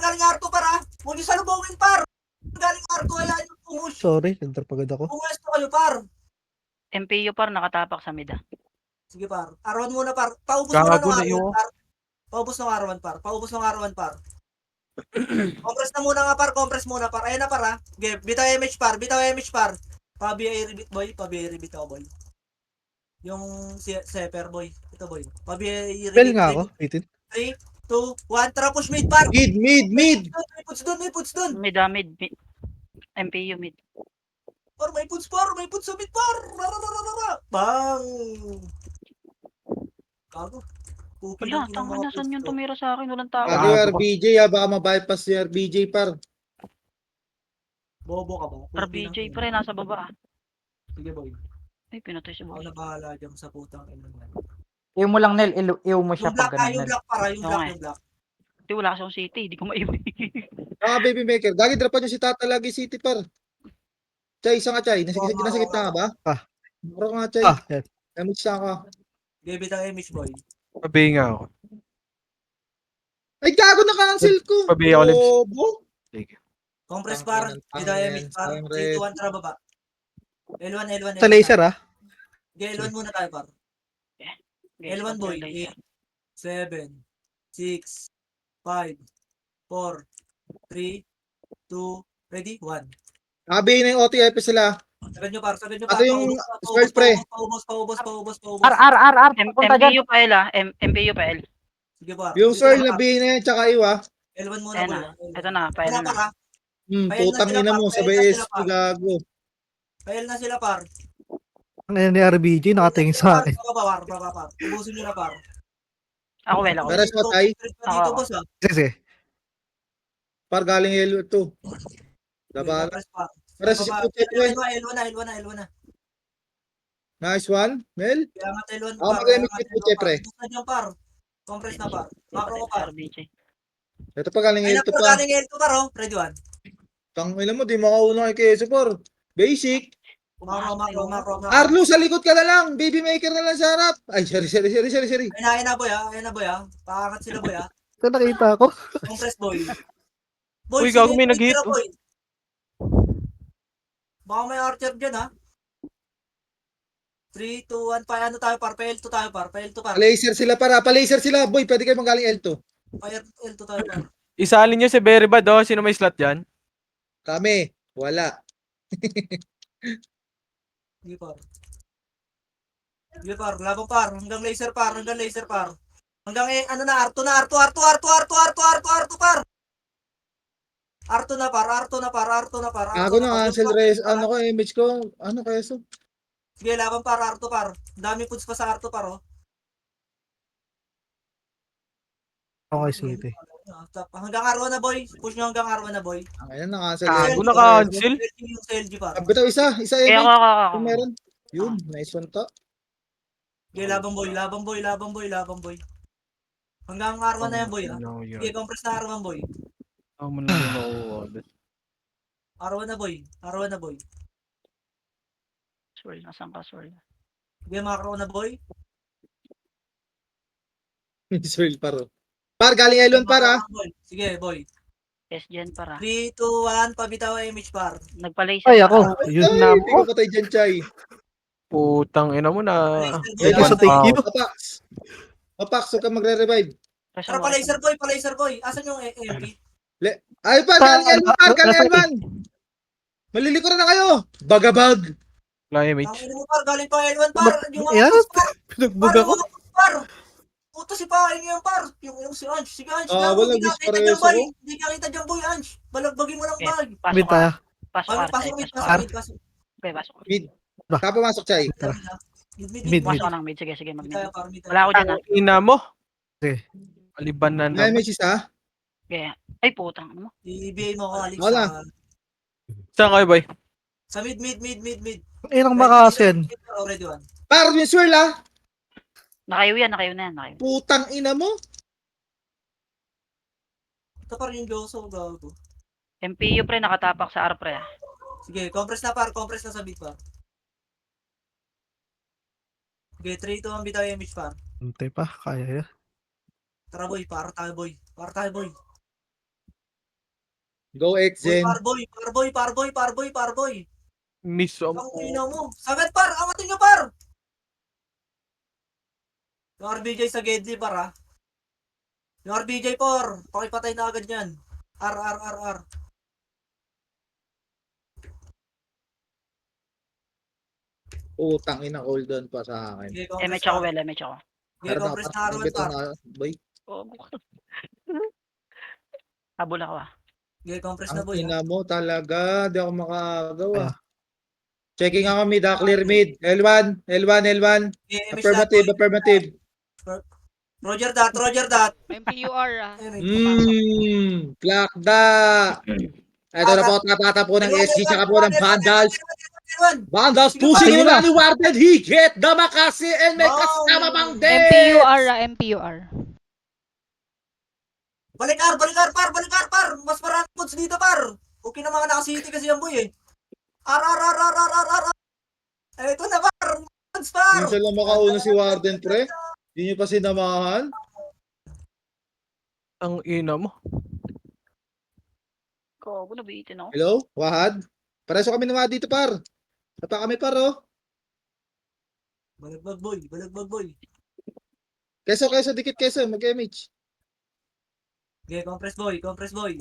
galing Arto par, ah. Huwag niyo salubungin, par. Galing Arto, ayan yung pumush. Sorry, nagdrop agad ako. Pumuesto kayo, par. MPU par nakatapak sa mid. Sige, par. R1 muna, par. Paubos muna Gago ng na R1, yun. par. Paubos ng R1, par. Compress na muna nga, par. Compress muna, par. Ayan na, par, ah. Okay, bitaw MH, par. Pabiya rebit, boy. Bitaw, boy. Yung Seper, boy. Ito, boy. Pabiya Bell nga ako. 18. 3, 2, 1. Tara, push mid, par. Mid. May puts dun. Mid. MPU mid. Par, may puts sa mid, par. Rarararara. Bang. Gago. Pupi Wala, lang yung tanga mga na. Saan puts yung to. tumira sa akin? Walang tao. Gago, RBJ, baka ma-bypass si RBJ, par. Bobo ka ba? Pupi RBJ lang pre, nasa baba. Sige, boy. Ay, pinatay si Ako Boy. na bahala dyan sa putang ina mo. Iw mo lang, Nel. Iw mo siya Yung black, pag ganun, yung Nel. black para, yung Oo nga black, eh. yung black. Hindi, wala kasi akong city. Hindi ko maiwan. Baby maker. Gagi, dropan niyo si Tata lagi City, par. Chay, isa nga, Chay. Nasa gitna ka ba? Ah. Bro nga, Chay. Yan. Damage na ka. Gabe ang image, boy. Pabihin nga ako. Ay, gago, na-cancel ko. Pabihin ako, Libs. Bobo. Sige. Compress par, bida image par. Tangin, 3, 2, 1, tara baba. L1. Sa laser, ah. Okay, L1 muna tayo, par. L1, boy. 8, 7, 6, 5, 4, 3, 2, ready? 1. Sabi na yung OTF sila. Sagad nyo, par. Ito yung square pre. Paubos. R. Punta dyan. MPU pa L ah. MPU pa L. Sige, par. Yung Dito Searle na, na par. bihin na yan, tsaka iwa. L1 muna, Ayan boy. na. Ito na, pa L Wala, na. par, ah. Ayan na Putang sila, ina par. mo, Ayan sabay na sila, SP, par. gago. Fail na sila, par. Ang ina ni RBG, nakatingin sa akin. Par. Ubusin nyo na, par. Ako well, ako well. Pero shot ay, Dito, boss, ah. Sige. par galing L2. Okay, Laban. compress, par. Pero si Baba. Puchet, L1 na. nice one, Mel. Kaya nga L1, Ako par. mag-emit si Puchet, pre. Ubus na dyan, par. Compress na, par. Macro ko, Patay par. sa RBJ. Ito pa galing Ay, L2 na, par. pa. Galing L2, par, oh. Ready, one. Tangina mo, di makauna kay Keso, par. Basic. Macro. Arlo, sa likod ka na lang. Baby maker na lang sa harap. Ay, sorry. Ayun na, boy, ah. Pakangat sila, boy, ah. Ito nakita ko. Compress, boy. Uy, sige, gago, may boy, nag-hit, tira, oh. boy. Baka may archer dyan, ha. 3, 2, 1, pa ano tayo, par. Pa-L2 tayo, par. Pa-L2, par. Palaser sila, para. Palaser sila. Boy, pwede kayo magaling L2. Pa-L2 tayo, par. Isalin nyo si Beribad, oh. Sino may slot dyan? Kami. Wala. Sige, par. Sige, par. Labang, par. Hanggang laser, par. Hanggang ano na, Arto, par. Arto na, par. Ako na, cancel race. Ano ko, image ko. Ano, Keso? Sige, laban, par. Arto, par. Dami puts pa sa Arto, par, oh. Okay, City. Hanggang Arwa na, boy. Push nyo hanggang Arwa na, boy. Ang ina, na-cancel. Gago, race. naka-cancel. Yung sa LG, par. Bitaw, isa Kaya image. ako. Kung meron. Yun, nice one to. Sige, labang, boy. Hanggang Arwa na yan, boy, ah. Sige, compress na Arwa, boy. Ako mo lang yung makuha. Arwa na, boy. Swirl, nasaan ka, swirl? Sige, macro na, boy. Swirl paro. Par, galing L1 par, ah. Boy. Sige, boy. Yes, dyan para. 3, 2, 1, pabitaw ang image, par. Nagpa-laser Ay, para. ako. Yun Ay, na hindi po. ko patay dyan, Chay. Putang ina mo na. Thank you sa thank you. Papax, huwag ka magre-revive. Press Tara, mo, pa-laser, boy. Asan yung MP? Ay, par, galing L1, par, galing L1. Malilikuran na kayo. Bagabag. Fly Ang image. ino mo, par. Galing pa L1, par. Yung mga Yan. push, par. Pinagbug Par, ako. yung mga push, par. Puto si Paing yan, par. Yung si Ange. Sige, Ange. Ah, Gago, walang hindi ka kita dispareso dyan, boy. ko. Hindi ka kita dyan, boy, Ange. Balagbagin mo lang, Okay, bag. pasok Mid ka. tayo. Pasok ka. Pasok mid, Pasok pasok ka. mid. Okay, pasok. Mid. Ba? Ka pumasok, Chay. Tara. Mid. Mid. Pasok ka ng mid. Sige, Mid mag-mid. tayo, par. Mid tayo. Wala ako dyan, ha. Ina mo. Sige. Aliban na May naman. image isa. Okay. Ay, putang. Ano mo? I-BA mo ako, Alex. Wala. Saan kayo, boy? Sa mid. Ang inang makasin. Already one. Par, yung swirl, ah. Nakayo na yan. Putang ina mo. Ito pa rin yung Joso, gago. MPU pre, nakatapak sa R pre. Sige, compress na, par. Compress na sa mid, par. Sige, 3, 2, 1, bitaw yung image, par. Hintay pa. Kaya yan. Tara, boy. Para tayo, boy. Go, Boy, Exen. par, boy. Miss ang Ang ina mo. Sagad, par. Angatin nyo, par. Yung RBJ sa Gedli, par, ha. Yung RBJ, par. Pakipatay na agad yan. R. Putang ina, hold on pa sa akin. Sige, MH ako, well, MH ako. Sige, compress na Arwan, par. Boy, Oh, habol ako ah. Sige, compress na, ang boy, ha. ina mo talaga. Di ako makagawa. Ah. Checking ako mid, clear mid. L1. Sige, image na, boy. Affirmative. Roger that. MPUR ah. Clock da. Ito na po, tatata po ng SG, tsaka po ng Vandals. Vandals pushing in Sige na. ni Warden. He get the Makasi and may kasama pang death. MPUR ah, MPUR. Balik R, par. Mas marami pods dito, par. Okay na mga naka-city kasi yan, boy, eh. R. Ito na, par. Pods, par. Minsan lang makauna si Warden, pre. Hindi nyo pa sinamahan. ang ina mo. Ko, nabitin ako. Hello? Wahad? Pareso kami naman dito, par. Tapa kami, par, oh. Balagbag, boy. Keso, dikit keso. Mag-MH. Okay, compress, boy.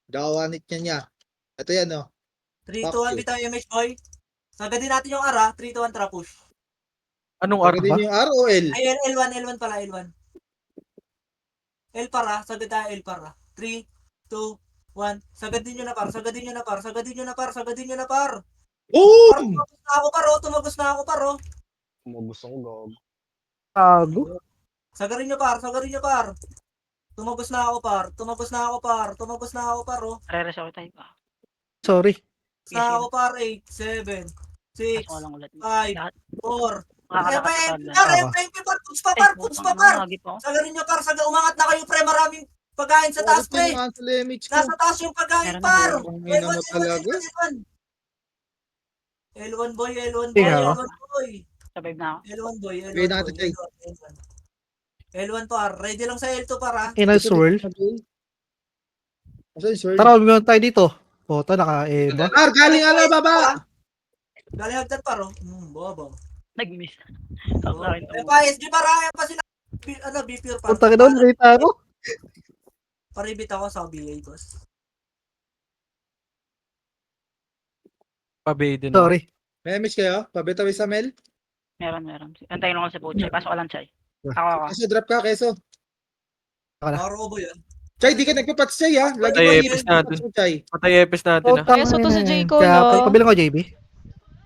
Dawanit niya. Ito yan, oh. 3, 2, 1, Fuck you. bitaw yung image, boy. Sagadin natin yung R, ha. 3, 2, 1, tara push. Anong R Pwede ba? din yung R o L? Ay, L1 pala, L1. L para, sagad tayo L para. 3, 2, 1. Sagadin nyo na par, sagadin nyo na par, sagadin nyo na par, sagadin nyo na par. Par, Boom! tumagos na ako par, oh. Tumagos na ako par, oh. Gusto ko gog. Gago. Sagarin nyo par, sagarin nyo par. Tumagos na ako par, tumagos na ako par, tumagos na ako par, oh. Re-res ako tayo pa. Sorry. Tumagos na ako par, 8, 7, 6, Pasok ko lang ulit. 5, Lahat. 4. Makakalakas sa tabla. Par, Ako. MP par, puts pa par, puts pa par. Sagarin nyo par, umangat na kayo pre, maraming pagkain sa taas pre. Cancel image ko. Nasa taas yung pagkain Meron na, par. Ang ina mo talaga. L1 boy, L1 boy, Tingnan mo. L1 boy. Survive na ako. L1 boy, L1 Gawin natin, boy, Jay. L1. L1 par, ready lang sa L2 para. Ina swirl. Asan yung swirl? Tara, huwag tayo dito. Puta, naka-eba. Par, galing ano, baba! Galing hagdan par, oh. Bobo. Nag-miss. Ako na rin. Eh pa, SG para, kaya pa sila. B-pure par. Puta ka doon, rita ako. Paribit ako sa BA, boss. Pabay din. Sorry. May image kayo? Pabitawi sa Mel? Meron. Antayin lang ako sa Puchay. Pasok ko lang, Chay. Ako. Keso, drop ka, Keso. Wala. Paro ba yan? Chay, di ka nagpapats, Chay, ha? Lagi Patay mo epis natin. yung Chay. Patay epis natin ah. Puta Keso to si J. Cole, Kaya, oh. kabilang ko, JB.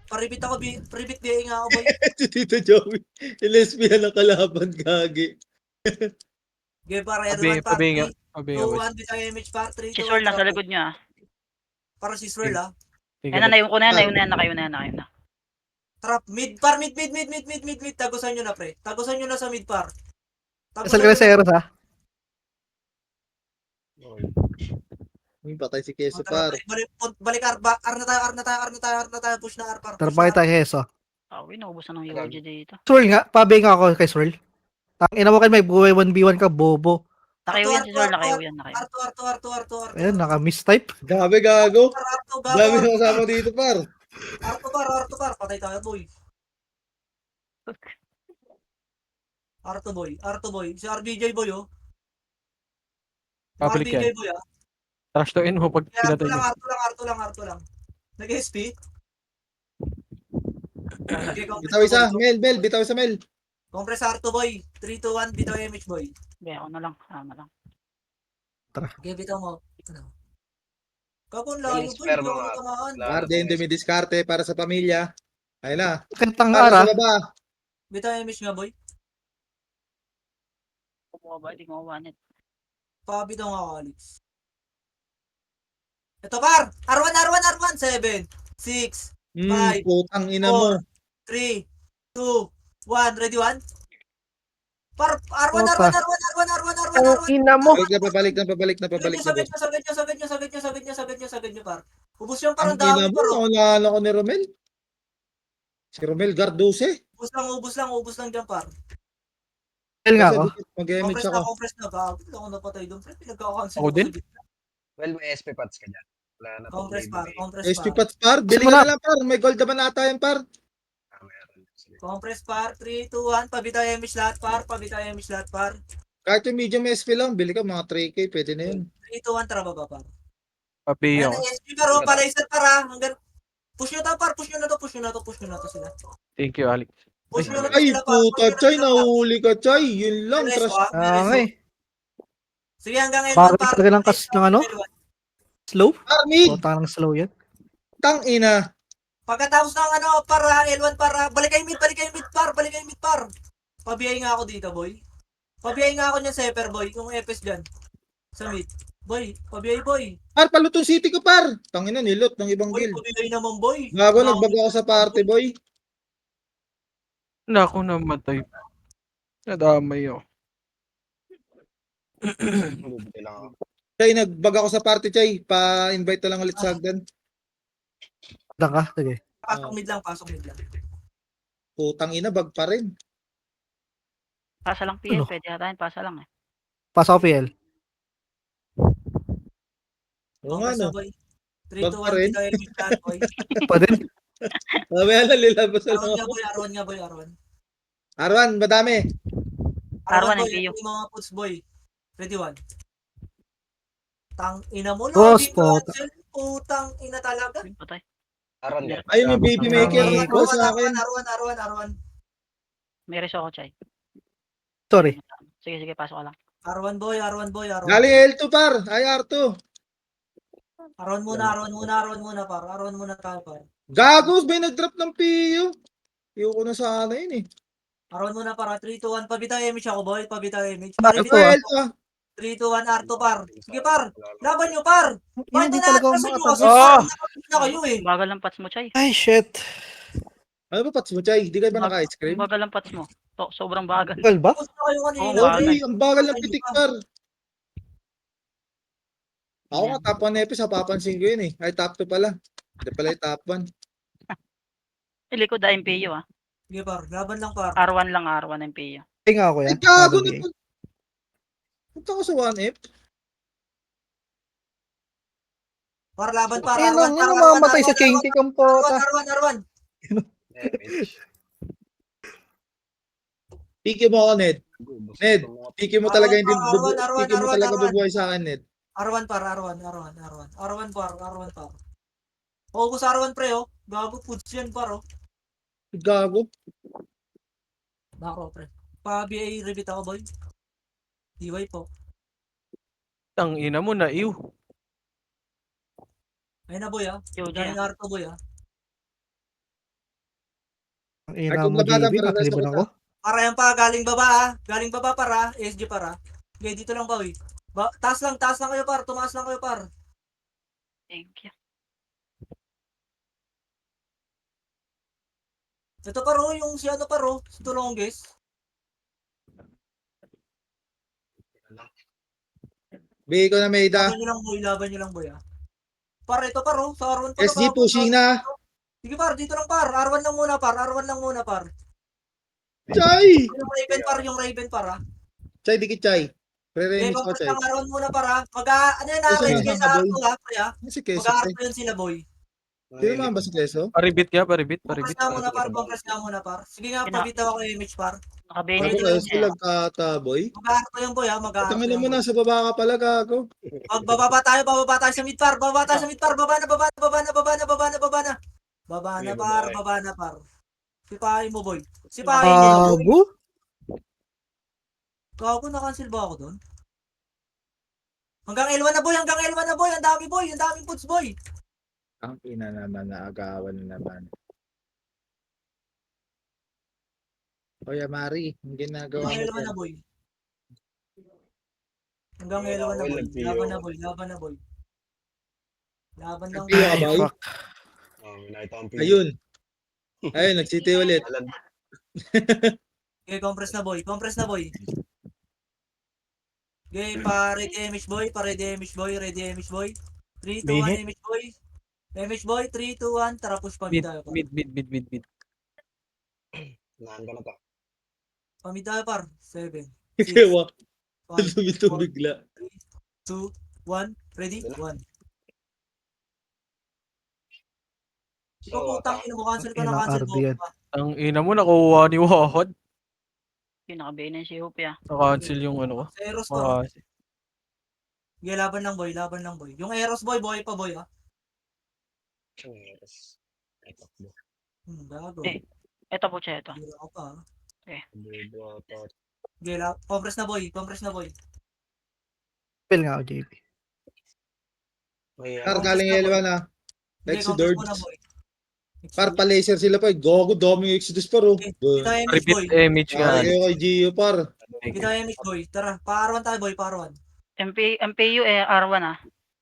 Paribit ako, paribit BA nga ako, boy. Si Tito Joey. Lesbian ang kalaban, gagi. Game par, Pabay, L1 par, pabay nga. 3, Pabay 2, nga. 1, bitaw image par, 3, 2, Si Swirl nasa likod niya. Para si Swirl, ah. Ayun na, naiwan ko na yan. Nakayo na. Trap, mid par, mid. Tagusan nyo na, pre. Tagusan nyo na sa mid par. Kasal ka na sa Eros, ha? Uy, patay si Keso, Tara, par. balik R na tayo, push na R par. Tara, push na pakita tayo, Heso. Uy, naubos na ng UOG dito. Swirl nga, pabay nga ako kay Swirl. Ina mo kayo, may buhay 1v1 ka, bobo. Nakayo yan si Swirl. Nakayo yan. R2. Ayun, naka-miss type. Gabi, gago. R2, Dami na kasama dito, par. R2 par, patay tayo, boy. R2 boy. Si RBJ boy, oh. Public RBJ yan. boy, ah. Trash to in mo pag pinatay niya. R2 lang. Nag-SP? Bitaw isa, Mel, bitaw isa, Mel. Compress R2 boy. 3, 2, 1, bitaw MH boy. Hindi, ako na lang. Sama lang. Okay, bitaw mo. Kapon layo boy, Spare hindi ako mga- natamaan. Par, din dumidiskarte para sa pamilya. Ayun na. Kantang Par, ara. sa baba. Bitaw MH nga boy. Kumuha ba? Hindi ko mawanit. Pabitaw nga ako, Alex. Ito par! R1, 7, 6, Five, Putang ina mo. 3, 2, 1, ready 1? Par, R1. Ina mo. Pabalik na. Sagad nyo, par. Ubus yung parang Ang ina dami, mo, par. oh. nakulala ko ni Romel. Si Romel Gardose. Ubus lang dyan, par. Swirl nga ako. Mag-image ako. Compress na. Bago, hindi ako napatay doon. Pinagkakakansin Ako din? Well, may SP pots ka dyan. Wala na tong Compress, par. blade. Compress, SP par. Pats, par. Bili Gusto mo ka na? na lang, par. May gold naman ata yan, par. Meron. Sige. Compress, par. 3, 2, 1. Pabitaw image lahat, par. Kahit yung medium SP lang, bili ka mga 3K, pwede na yun. 3, 2, 1. Tara, baba, par. Pabay Ayan, ako. SP, par. Oh, palaysat, par. Hanggang... Push nyo to, par. Push nyo na to sila. Thank you, Alex. Push nyo na to Ay, sila, par. puta, Chay. Nahuli ka, Chay. Yun lang. Mereso, Trash. ah. Mereso. Okay. Sige, hanggang L1, Bakit par. talaga ng kas ng ano? Slow? Armid. Puta ng slow yan. Tang ina. Pagkatapos ng ano, para L1, para balik kayo mid, par. Pabiyay nga ako dito, boy. Pabiyay nga ako niyan, Seper, boy. Yung FS dyan. Sa mid. Boy, pabiyay, boy. Par, palutong city ko, par. Tang ina, nilot ng ibang Boy, guild. pabiyay naman, boy. Gago, nagbago ako sa party, boy. Naku, namatay. Nadamay ako. Bubutay lang ako. Chay, nagbago ako sa party, Chay. Pa-invite na lang ulit sa Hagdan. Tang ka? Sige. Pasok mid lang. Putang ina, bag pa rin. Pasa lang PL. Ano? Pwede natin. Pasa lang eh. Pasa ko PL. Oo nga, no. boy. 3, Bag 2, pa 1, rin. dito yung mid plan, boy. Pa din. Mamaya na, lilabas na lang ako. Arwan nga, boy. Arwan, madami. Arwan, boy. MPU. Yung mga puts, boy. Ready 1. Tang ina mo, Boss, login puta. cancel. Putang ina talaga. Uy, patay. Aron yan. Ayun yung baby maker. Arwan, Boss, sa akin. Arwan. May reso ako, Chay. Sorry. Sige, pasok ka lang. Arwan boy. Galing L2, par. Ay, R2. Arwan muna, par. Arwan muna tayo, par. Gagos, may nag-drop ng PU. Ayoko na sana yun eh. Arwan muna, par. 3, 2, 1. Pabitaw image ako, boy. Pabitaw image. Ano Pare, to, ah? Ito ah. 3, 2, 1, R2, par. Sige, par. Laban nyo, par. Yun, hindi talaga ako Kasi makatagal. Ah! nakapit na kayo eh. Bagal ng pats mo, Chay. Ay, shit. Ano ba pats mo, Chay? Di kayo ba naka-ice cream? Bagal ng pats mo. Sobrang bagal. Tagal ba? Tapos na kayo kanina. Oo, bagal. Okay, ang bagal ng pitik, par. Ako Yan. nga, top 1 episode, papansin ko yun eh. Ay, top 2 pala. Hindi pala yung top 1. Likod na MPU ah. Sige, par. Laban lang, par. R1 lang, R1 MPU. Ay nga ako Ay, yan. gago Para na BA. po. Punta ko sa 1F. Par, laban, par. Ayun Arwan, lang, par. yun mamamatay sa chain kick ang pota. Arwan. Damage. Piki mo ako, Ned. Ned, Piki mo talaga hindi Arwan, piki mo talaga Arwan. bubuhay sa akin, Ned. Arwan, par. Arwan, par. Focus Arwan, pre, oh. Gago, foods yan, par, oh. Gago. Macro, pre. Pa-BA repeat ako, boy. DY po. Ang ina mo na, ew. Ayun na, boy, ah. Yo, Galing Jay. Arto, boy, ah. Ang ina mo, Labanan, JB. para Nakaliban nasa ako. Para yan pa, galing baba, ah. Galing baba, para. SG, para. Okay, dito lang, boy. Taas lang kayo, par. Tumaas lang kayo, par. Thank you. Ito, par, oh. Yung si ano, par, oh. Si Tulonges. Bigay ko na Maida. Laban nyo lang, boy, ah. Par, ito, par, oh. Sa R1 pa na, SG pushing na. Sige, par. Dito lang, par. R1 lang muna, par. Chay! Yung Raven, par, ah. Chay, dikit Chay. Okay, Pre-remix ko, focus Chay. lang R1 muna, par, ah. Ano yun, Gusto range mo kayo sa sa boy? R2, ah, pre, ah. Ano si Keso, Mag-R2 pre? yun sila, boy. Sino naman ba si Keso? Paribit nga, paribit. Compress nga muna, par. Sige nga, pabitaw ako yung image, par. Nakabenit Gago Pwede kayo lang sila kata, boy. Mag-R2 yung boy, ah. Mag-R2 Tangin yung mo boy. na, sa baba ka pala, gago. Bababa tayo sa mid, par. Baba na, par. Sipahin mo, boy. Sipahin mo, boy. Gago. Gago, na-cancel ba ako doon? Hanggang L1 na, boy. Ang dami, boy. Ang daming puts, boy. Ang ina naman, naagawan na naman. Kuya Mari, ang ginagawa Hanggang mo L1 na, dyan. boy. Hanggang L1 na, boy. Laban na, boy. Laban lang, Nagpiyo ka, Ay, boy? fuck. Nakita ko ang pili. Ayun. Ayun, nag-city ulit. Alam, Okay, compress na, boy. Okay, ready image, boy. Ready image, boy. 3, 2, 1, image, boy. Image, boy. 3, 2, 1. Tara, push pa Mid, tayo, par. mid. naan ka na pa. Pamid tayo, par. 7, Kewa. 5, Tumito bigla. 2, 1. Ready? 1. Ikaw po, tangin mo. Cancel ka na, Ilang cancel RD mo. yan. Ang ina mo, nakuha ni Wahod. Pinakabenit si Hope ah. Na-cancel yung ano ko. Sa Eros, par. Mga Okay, laban lang, boy. Yung Eros, boy. Boy pa, boy, ah. Yes. Ay, takbo. Gago. Eh. Ito po siya, ito. Hira ka pa, ah. Bubo, tot. Okay, compress na, boy. Spell nga ako, JB. May, Par, galing L1 na. Okay, Exodus. compress muna, boy. Par, pa-laser sila pa. Gogo, daming Exodus par, oh. Kita image, boy. paribit image nga. Kayo kay Gio, par. Kita image, boy. Tara, pa-R1 tayo, boy. MPU R1 ah.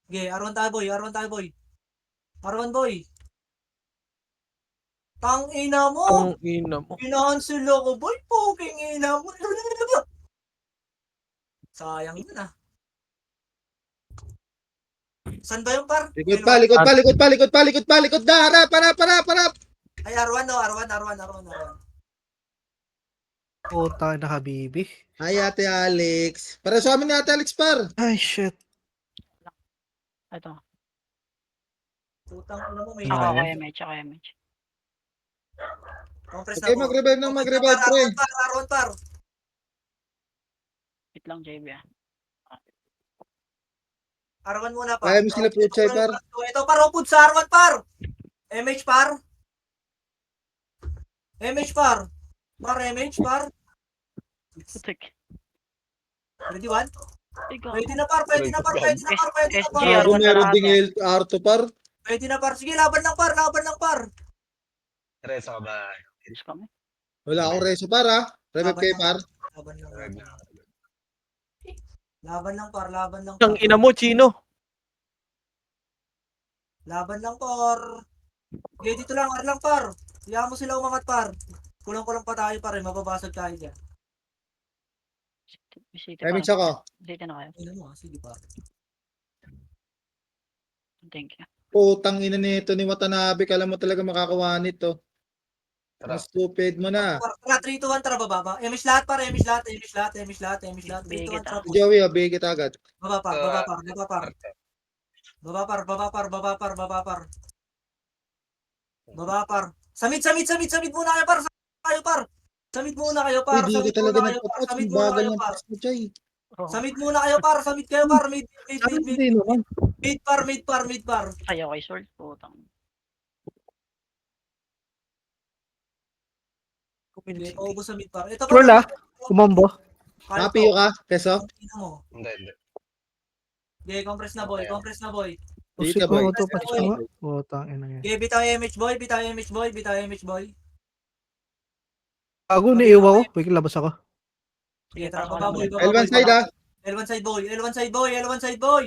Okay, R1 tayo, boy. R1, boy. Tang ina mo. Ang ina mo. Pinahansel ako, boy. Poking ina mo. Sayang yun, ah. Saan ba yung par? Likod na. Harap. Ay, R1, no. R1. Puta na, habibi. Ay, Ate Alex. Para sa amin ni Ate Alex, par. Ay, shit. Ito. Putang ina mo, may Ah, Ako image. compress na Okay, po. mag-revive na, mag-revive, pre. R1, par. Wait lang, JB ah. R1 muna, par. Kaya mo sila Puchay, par. Ito, par. Upod sa R1, par. MH, par. Par, MH, par. Putik. Ready, 1? Ikaw. Pwede na par, pwede na par, pwede na par, pwede na par. SG, Gago, R1 meron lahat ding yan. R2 par. Pwede na par. Sige, laban lang par, laban lang par. Tres ako ba? Diyos kami. Wala akong reso par ha. Revive kayo par. Laban lang, Revive laban na. lang. Laban lang par, laban lang Ang par. ina mo, Chino. Laban lang par. Okay, dito lang, ar lang par. Hayaan mo sila umangat par. Kulang-kulang pa tayo par, mababasag tayo dyan. City Timings pa. ako. City na kayo. Ano mo, sige par. Thank you. Putang ina nito ni Watanabe. Kala mo talaga makakawa nito. Tara. Ang stupid mo na. Tara, 3, 2, 1, tara baba. Emish lahat par, emish lahat, emish lahat, emish lahat, emish lahat. 3, 2, 1, tara. Si Joey, obey kita agad. Baba par, baba par, baba par. Baba par, baba par, baba par, baba par. Baba par. Samit muna kayo par. Kayo par. Samit muna kayo par. Hindi ka Samit talaga muna kayo par. nagpapat. Samit Ang muna bagal kayo ng par. pass mo, Chay. Oh, Samit muna kayo par. Samit kayo par. Mid Hindi naman. par. kayo kay Sword. Putang. Okay, paubos sa mid par. Ito Swirl ah. Kumambo. Kaya Happy ka, Keso? Tingnan mo. Hindi. Okay, compress na boy. Compress na boy. Dito, Usik boy. mo ito. Patch na nga. Putang ina yan. Okay, bitaw MH boy. Bitaw MH boy. Bitaw MH boy. Bago naiiwa ko. Wait, labas ako. Okay, tara. pasok Baba na boy. boy. Baba L1 boy. side ah. L1 side boy. L1 side boy. L1 side boy.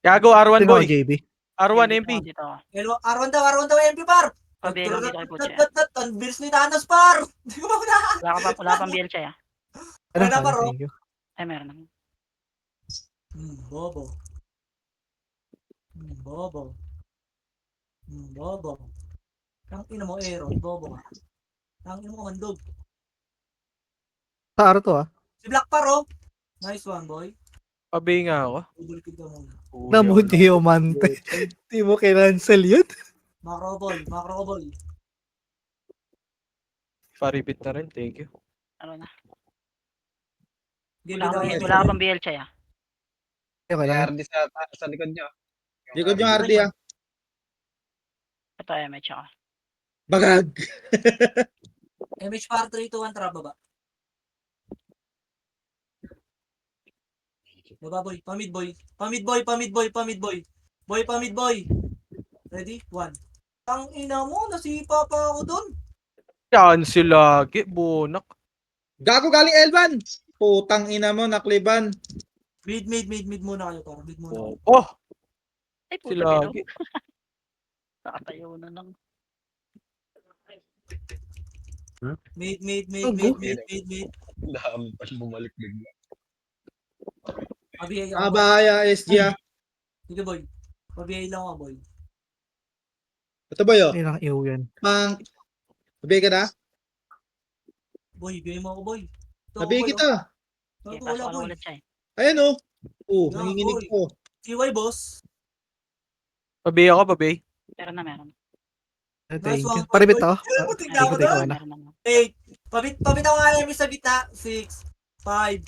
Gago, R1 Tingnan ko, boy. JB. R1 Dito MP. ako, dito ako. R1 daw MP par. Pabigay dito kay Puche. Ang bilis ni Thanos par. Di ko na. Wala pang BL siya. Ano, Wala pa, Ro. thank you. Ay, meron naman. Bobo. Bobo. Bobo. Ang ina mo, Aaron. Bobo ka. Ang ina mo, mandog. Sa araw to ah. Si Black Paro. Nice one, boy. Pabay nga ako. Ubulikid ka muna. Namuti yung mante. Di mo kinancel yun. Macro boy. Macro boy. Paribit na rin, thank you. Ano na? Game Wala daw kang yan. wala kang BL siya. Okay May lang. RD sa likod niyo. Likod yung RD ah. Ito MH ako. Bagag. MH par 3, 2, 1, tara baba. Baba boy. Pamid boy. Pamid boy. Pamid boy. Pamid boy. Boy, pamid boy. Ready? 1. Ang ina mo, nasipa pa ako dun. Cancel lagi, bunak. Gago galing L1. Putang ina mo, nakliban. Mid muna kayo par. Mid muna. Oh, Ay, puta sila pero. lagi. Nakatayo na ng... Mid. Dami pa bumalik bigla. Pabiyay ako. Abaya, SG ah. Sige boy. Pabiyay lang ako boy. Ito ba yun? Ay, lang iw yan. Mang. Obey ka na? Boy, biyay mo ako boy. Ito, Obey boy, kita. oh. Okay, Ito, pasok wala ka na boy. ulit siya eh. Ayan oh. Yeah, Nanginginig boy. ko. TY boss. Pabay ako, pabay. Meron na. Thank you. one, Paribit boy. ako. Butik na ako Ikot ko doon. na. Meron na. 8. Pabit ako nga namin sa gitna. 6, 5,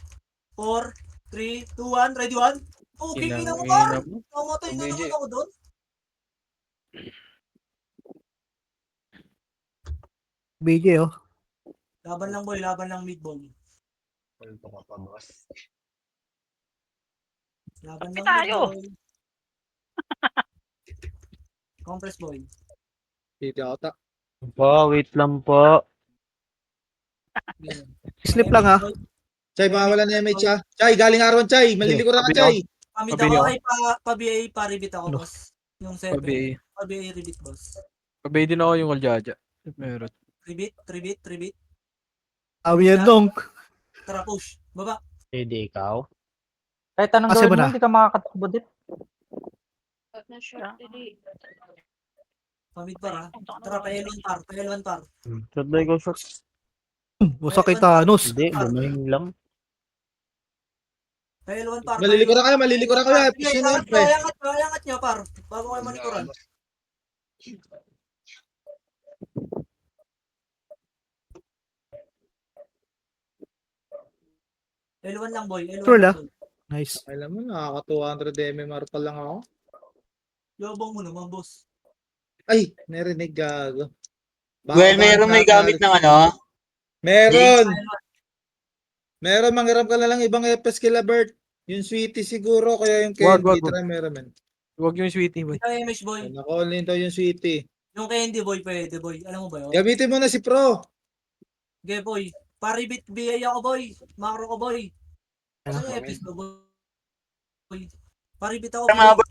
4, 3, 2, 1. Ready 1? Okay, ina mo par. Inang mo. Namatay na naman ako doon. BJ oh. Laban lang boy, laban lang mid boy. Palto ka pa, boss. Laban Kapi lang tayo. mid boy. Compress boy. Dito ako ta. Wait lang po. Ganyan. Slip lang ah. Chay, mawala na MH ah. Chay, galing R1 Chay. Malilikuran ka Sabi Chay. Pamid Pabili ako ako. ay pa-BA pa-rebit ako Ano? boss. Yung 7. Pabay. Pa-BA rebit boss. Pabay din ako yung Aljaja. Meron. Rebit. Awi yan dong. Tara push. Baba. Hindi ikaw. Kahit anong Kasi gawin mo mo, na. hindi ka makakatakbo din. Pamid para. Tara pa-L1 par. Shot by go shot. Busa kay Thanos. Hindi, bumahing lang. Pa-L1 par. Malilikuran kayo. Sige, Push nyo na ayangat nyo par. Bago kayo manikuran. L1 lang boy. L1 Sure lang, lah. boy. Nice. Alam mo, nakaka 200 MMR pa lang ako. Yabang mo naman boss. Ay, narinig gago. Well, meron may gamit ng ano? Meron. Meron, manghiram ka na lang ibang epes kila Bert. Yung sweetie siguro, kaya yung Wag, candy. wag, wag. Tara, meron man. Huwag yung sweetie boy. Bitaw MH boy. Naka-all-in daw yung sweetie. Yung candy boy, pwede boy. Alam mo ba yun? Gamitin mo na si Pro. Okay boy. Paribit BA ako boy. Macro ko boy. Ano yung episode boy? Paribit ako boy.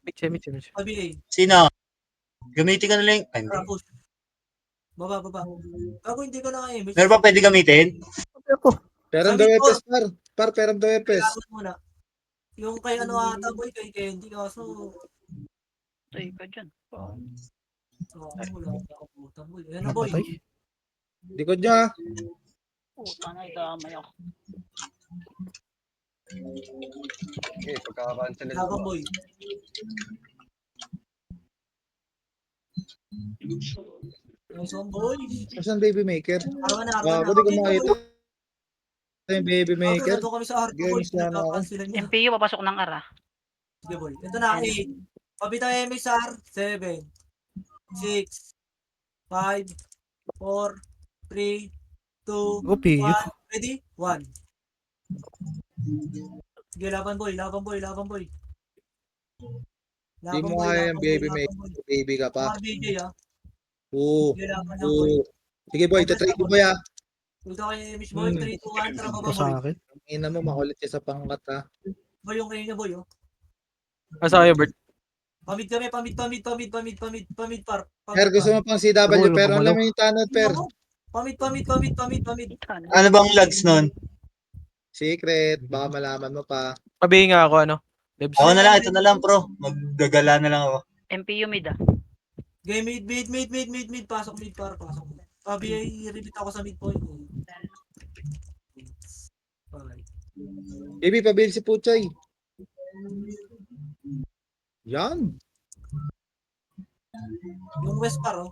Mitche, mitche, mitche. BA. Sino? Gamitin ka na lang. Ay, hindi. Tapos. Baba. Gago hindi ko na MH. Meron ba pwede gamitin? Peram Sabi daw ko- epes, par. Par, peram daw epes. Kailangan muna. Yung kay ano ata boy, kay candy kaso. Tay ka dyan. Wala akong puta boy. Ayan na boy. Napatay. Likod niya. Puta na, itamay ako. Okay, pagkaka-cancel na Laban boy. Nice one boy. Saan baby maker? Arawan na. Bago di ko makita. Yung baby maker. Nandun kami sa Arco boy. Games na ako. Nagkakansilan niya. MPU, papasok ng ARA. Sige boy. Ito na, 8. Pabitaw MSR, 7, 6, 5, 4, 3, 2, Gopi. 1. Ready? 1. Sige, laban boy. Di mo kaya yung baby maker. Baby ka pa. RBJ ah. Oo. Sige, laban lang boy. Oo. Sige boy, tatrade mo boy ah. Ito kay MS boy, 3, 2, 1. Tara Ito baba sa boy. akin. Ina mo, makulit ka sa pangkat ha. Boy, yung kayo niya boy oh. Asa kayo, Bert? Pamid kami, pamid par. Per, gusto mo pang CW, Ulo, pero kumalaw. alam mo yung tanod, per. Pamid. Ano bang lags nun? Secret, baka malaman mo pa. Pabihin nga ako, ano? Debs. Ako na lang, ito na lang bro. Maggagala na lang ako. MPU mid ah. Game mid. Pasok mid par. Sabi ay repeat ako sa mid point. Alright. Baby, pabili si Puchay. Yan. Yung West par oh.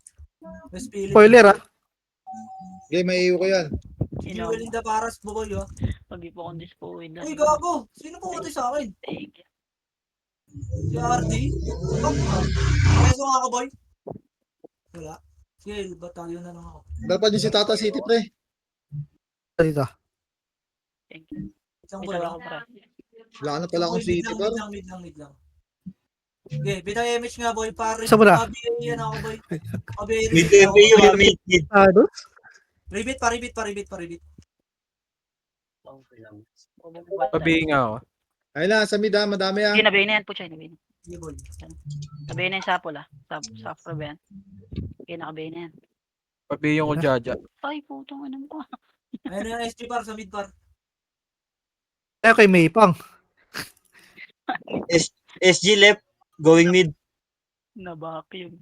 West Philip. Spoiler ah. Okay, may iyo ko yan. Fuel in the Paras, boy oh. Pagi po akong dispoid. Uy, gago. Sino pumatay sa akin? Thank you. Si RD? Preso nga ako, boy. Wala. Sige, batalyon na lang ako. Dapat yung si Tata City, pre. Dito. Thank you. Isang May boy dala ah. ko para. Wala ka na pala akong Boy, City, par. mid lang. Okay, bitay image nga, boy. Pare, Saan mo na? yan ako, boy. Mid MPU, mid. Ano? Ribit. Pabihin nga ako. Ay na, sa mid ha, madami ha. Hindi, nabihin na yan po siya. Nabihin Sige, boy. na yan sa Apple ah. Sa Afro ba yan? Okay, nakabihin na yan. Pabihin ko, Jaja. Ay, putong anong ko. Ayun na yung SG par sa mid par. Tayo kay Maypang. SG left, going mid. Na-vacuum.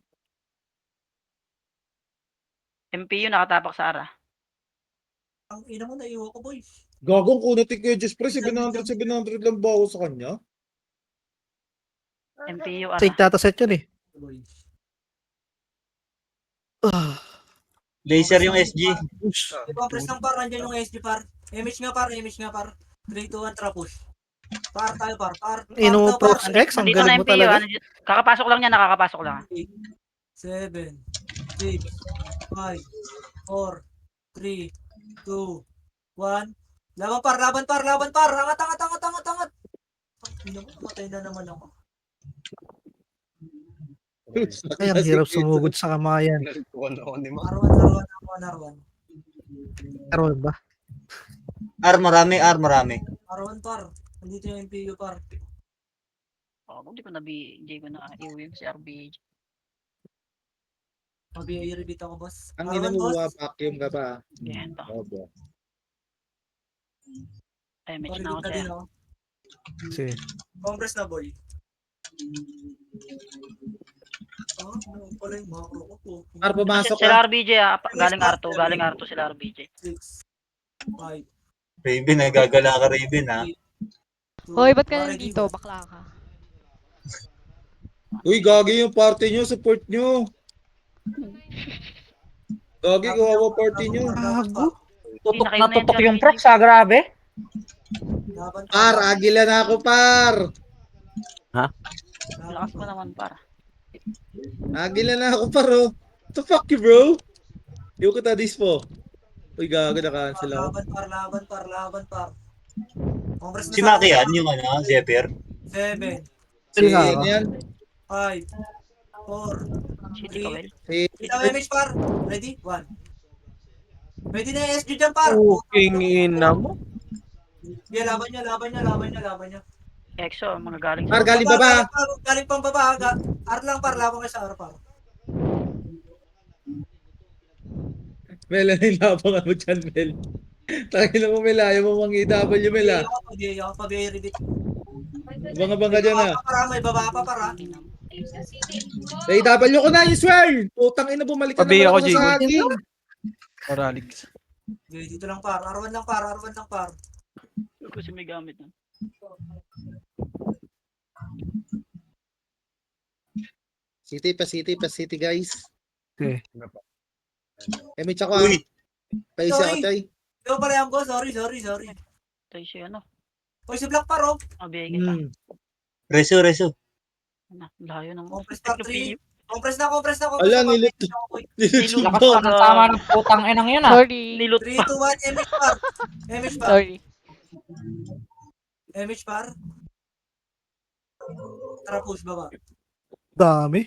MPU nakatapak sa ARA. Ang ina mo, naiwan ko, boy. Gagong kunatik kayo, just pre. 700 lang ba ako sa kanya? MPU ARA. Take data set yun eh. Boy. Laser yung SG. Di ba, press ng par, andyan yung SG par. Image nga par. 3, 2, 1, tara push. Par tayo, par. Ino daw, Prox par. X, ang Nandito na galing mo MPU. talaga. Kakapasok lang niya, nakakapasok lang. 7, 6, 5, 4, 3, 2, 1. Laban par. Angat. Hindi mo, matay na naman ako. Ay, ang hirap sumugod sa kamayan. Nalitukan ako ni Ma. Arwan. Karoon ba? Marami. Arwan par. Nandito yung MPU par. Hindi ko na iuwi si RBJ. Mabiyay-repeat ako, boss. Ang ina Arwan, mo, boss. vacuum ka pa. Yeah, ito. Obo. Ay, match na ako Repeat na sa'yo. din ako. Sige. Compress na, boy. Ano pala yung macro ko po? Par, pumasok Sila ka. RBJ ah. Galing R2 sila RBJ. 6, 5, Raven, nagagala ka Raven ha. 2, Hoy, ba't ka nandito? Bakla ka. Uy, gagi yung party nyo, support nyo. Gagi, kawawa party nyo. Gago. Tutok Hindi, na nakain na tutok yan, yung sir. prox ah, grabe. Laban Par, agila na ako, par. Lakas mo naman para. Agila na ako, par, oh. What the fuck you, bro? Yung kita dispo. Uy, gago na cancel ako. Laban par. Congress na Si sa Maki yan, yung ano, Zephyr. 7, Si Nga ano ako. yan? 5, 4, City Kawel. Si Kita mo image par. Ready? 1. Pwede na yung SG dyan par. Puking ina mo. Yeah, laban niya. EXO, mga galing Par, sa... galing baba. Galing pang baba. R lang par, laban kayo sa R par. Mel, ano yung labangan mo dyan, Mel? Tangina mo, Mel, ayaw mo mang EW, Mel, ah. Pag-i-ready. Abang-abang ka dyan, ah. May baba pa para. Sa EW ko na, you swear! Putang ina, bumalik ka Pabi naman ako, ako sa Jacob. hacking. Maralix. Okay, dito lang par. R1 lang par. Kasi may gamit nun. City, guys. Okay. May tsaka, ah. Uy, Paisi ako, Choy. Ikaw pala yan, boss. Sorry. Tayo siya, ano? Oy, si Black par, oh. Mabigay kita. Reso. Ano, layo ng... Compress par 3. Compress na. Ala, nilit. Nilit Lakas ba? pa ng tama ng putang inang yun ah. Sorry. Nilot 3, pa. 2, 1, image par. Sorry. Image par. Tara, push, baba. Dami.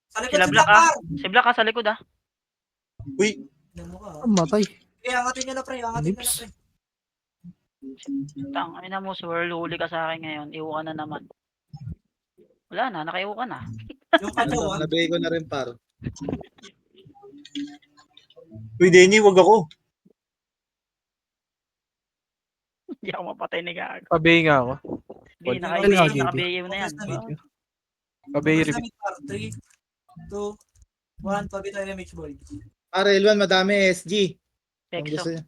Sa likod Sila si Black Black par. Si Black sa likod ah. Uy, Yan mo ka, oh. Matay. Okay, angatin nyo na, pre. Lips. Tang, ay na mo, swirl, huli ka sa akin ngayon. Iwo ka na naman. Wala na, nakaiwo ka na. Yung kachawan. Nabigay ko na rin, par. uy, Denny, wag ako. Hindi ako mapatay ni Gago. Pabi nga ako. Hindi, Wala ka, JB. nakabiyaw na yan. Pabi Compress repeat. na mid par. 3, 2, 1. Pabita image, boy. Par, L1, madami SG. Kung Exo. gusto niya.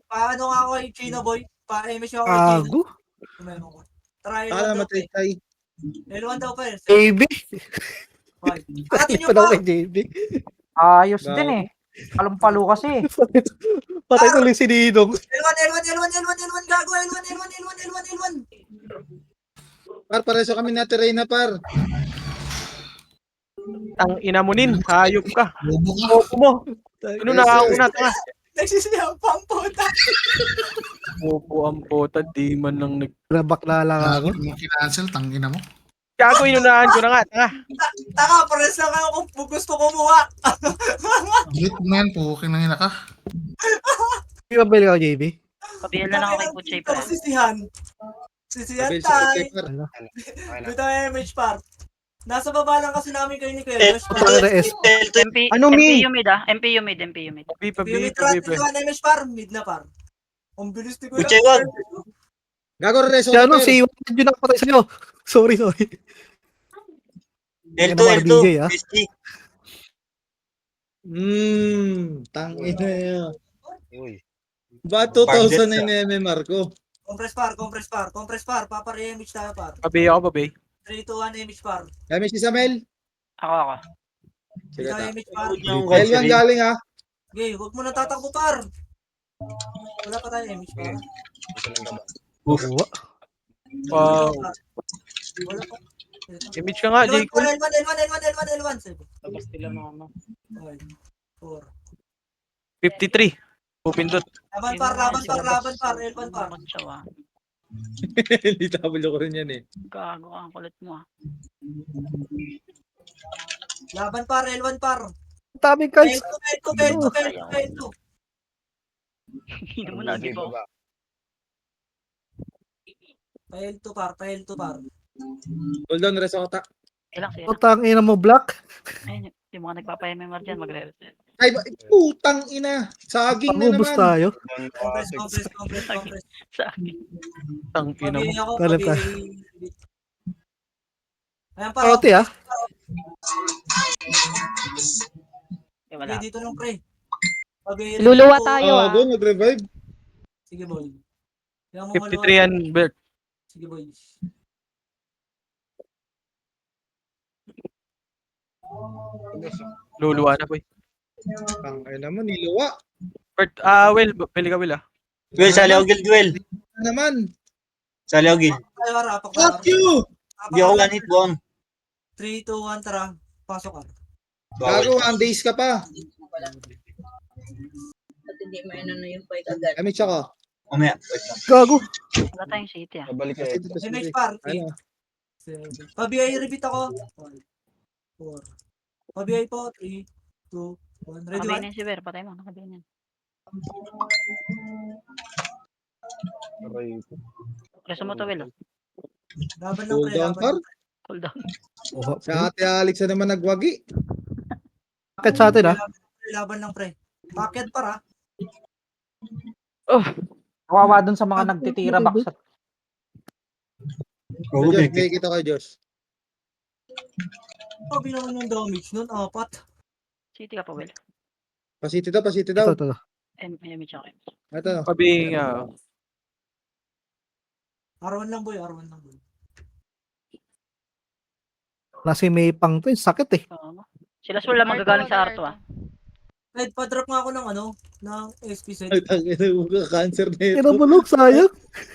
Paano nga ako kay Chino, boy? Pa-image ako kay Chino. Gago. Meron ko. Try Para L1 daw, matay pre. tayo. L1 daw, pre. JB. Angatin nyo Pa daw pa. kay JB. Ayos Gago. din eh. Palong-palo kasi. Patay tuloy si Ninong. L1, gago. L1. Par, pareso kami natirain na, par. Tang ina mo nin. Hayop ka. Opo mo. Ano nakauna tanga? Nagsisiyang pang puta. Opo ang pota. Di man lang nag... Bakla lang ako. Mo kinancel, tangina mo. Gago, inunahan ko na nga. Tanga. Taka, pares lang kayo kung gusto kumuha. Glit mo yan, puking nang ina ka. Hindi ba balik ako, JB? Pabiyan na lang ako kay Puchay pa. Sisihan Sabi sa tayo. par. Okay na. Dito ang image par. Nasa baba lang kasi namin kayo ni Kuya. Patay na S. MP, Ano, Mi? MPU mid ah. MPU mid. Pabi, pabi, Mid pabi. image par. Mid na par. Ang bilis ni Kuya. Puchay, wag. Gago, reso. Si ano, si Iwan yun nakapatay sa'yo. Sorry. L2, Ano, L2. RBJ, ah? SG. Tangina yun. Uy. Ba 2,000 na yung MMR ko? Compress par. Papa re-image tayo par. Pabi ako, pabi. 3, 2, 1 image par. Kami si Samel. Ako. Sige, Dito ta. ang image par. Yung L1 Valkyrie. galing, ha? Okay, huwag mo nang tatakbo par. Wala pa tayo image par. Gusto ng gaba. Wow. Wala pa. Image ka nga, L1, Jacob. L1. Save. Tapos sila mga 4. 53. Pupindot. Laban par. L1 par. Matsaw ah. LW ko rin yan, eh. Gago ka, ang kulit mo ah. Laban par. L1 par. Dami guys. L2. Hindi mo na, di ba? Baba. L2 par. Hold on, reso ko ta. Ilang sila. Putang ina mo, Black. Ayun, yung mga nagpapa-MMR dyan, magre-reset. Ay, putang ina. Saging na Pangubos naman. tayo. Compress. Sa akin. Tang ina mo. Pabili ako. Talent, ah. Ayan par. Karote ah. Eh, wala. Okay, dito lang pre. Pabili Luluwa ako. tayo ah. Doon, mag-revive. Sige boy. Kaya mo 53 yan, Bert. Sige boy. Luluwa na, boy. Ay naman, niluwa. Bert, Will, pili ka, Will, ah. Duel, sali ako guild, duel. Ano naman? Sali ako guild. Tayo rapak. Fuck you! Di ako one hit, buwang. 3, 2, 1, tara. Pasok ka. Gago, 1 days ka pa. Damage ako. Mamaya. Wait lang. Gago. Wala tayong city ah. Babalik ka City, extra. Image city. par. Ano? 7. Pa-BI repeat ako. 4. Pa-BI po. 3, 2, 1. Ready Nakabayan one? yan si Ver, patay mo, nakabayan yan. Aray. Preso mo to, Will. Laban lang Cool pre. down, Laban par. lang. Cool down. Oha. Si Ate Alex na naman nagwagi. Bakit sa atin, ah? Laban lang pre. Packet para. Oh, Kawawa dun sa mga nagtitira backsat. Oo, Josh, Beke. may kita kay Josh. Sabi naman yung damage nun. 4. City ka pa, Will. Pasiti daw, pasiti Ito, daw. ito. May tsaka. Ito. pabing nga. R1 lang boy. R1 lang boy. Nasi may pang to, sakit eh. Oo. Sila Swirl lang magagaling sa Arto ah. Red, pa-drop nga ako ng ng SP set. Ay, tangina mo ka, cancer na ito. Kinabulog, sayang.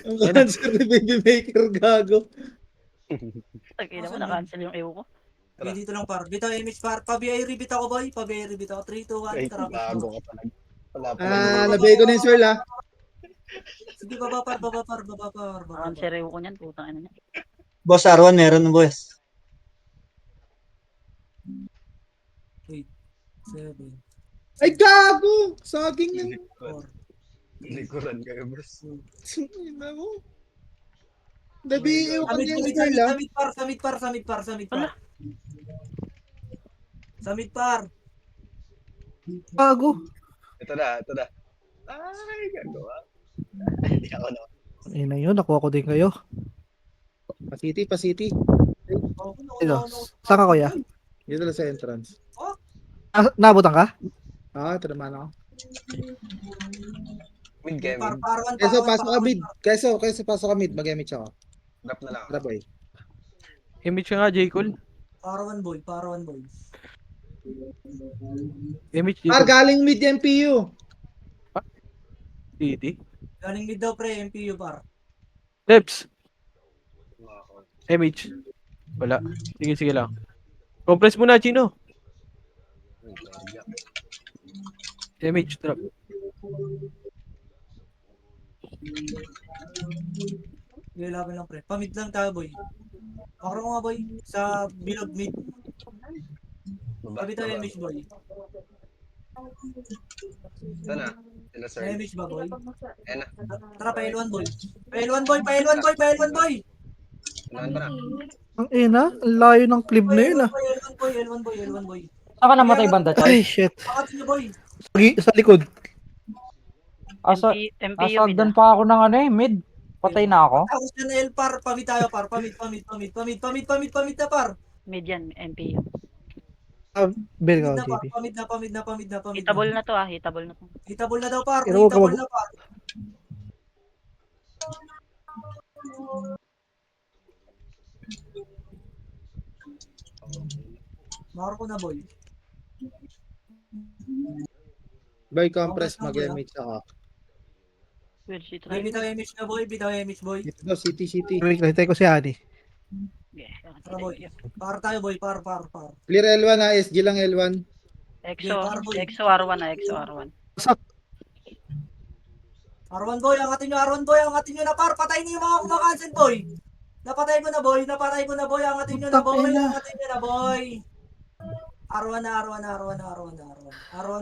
Ang cancer ni Baby Maker, gago. Tagina mo, na-cancel yung ewo ko. Okay, dito lang par. Bitaw image par. Pa-BI repeat ako boy. Pa-BI repeat ako. 3, 2, 1. Ay, Tara. bago ka pala. Wala pala. Nabay ko na yung swirl, ha. Sige, baba par. Baba par. Cancel ewo ko niyan, putang ina niya. Boss R1, meron na boss. 7, Ay, gago! Saging yan. 4. Likuran kayo, boss. Ina mo. Nabi, ewan ko Samit, yung samit, swirl, ha. samit par. Samit par. Gago. Ito na. Ay, gagawa. Hindi ako na. Ayun na yun, nakuha ko din kayo. Pasiti, pasiti. Ito, saan ka kuya? Dito lang sa entrance. Nabutan ka? Ito naman ako. Mid kayo, Par, mid. par, Keso, pasok ka mid. Keso, pasok ka mid. Mag-image ako. Drop na lang. Tara, boy. Image ka nga, J. Cole. Parawan boy. Image dito. Par, galing mid yung MPU. City. Galing mid daw pre, MPU par. Debs. Image. Wala. Sige lang. Compress muna, Chino. Image drop. Laban lang pre. Pamid lang tayo boy. Pakro mo nga boy. Sa bilog mid. Sabi tayo image boy. Ito na. Sila, sir. May image ba boy? Ayan na. Tara, pa-L1 boy. Pa-L1 boy. Tara. Ang ina, ang layo ng clip na yun, ah. L1 boy. Saan ka namatay banda, Ay, Choy? shit. Pakati niyo boy. Sa likod. MPU mid Asagdan ah. pa ako ng mid. Patay na ako. Tapos yan L par. Pamid tayo par. Pamid na par. Mid yan, MPU. Bel ka, Pamid na par. JP. Pamid na. Hitable na to ah, hitable na to. Hitable na daw par. Pero huwag ka Hitable na par. Maro ko na boy. Boy, compress. Mag-image ako. Will, si try. Bitaw image na boy. Dito daw, city. Wait, hintay ko si Ani. Tara boy. Par tayo boy. Par. Clear L1, ha. SG lang L1. EXO R1 ah, EXO R1. R1 boy. Angatin nyo na par. Patayin niyo yung mga kumakancel boy. Napatay ko na boy. Angatin nyo na boy. R1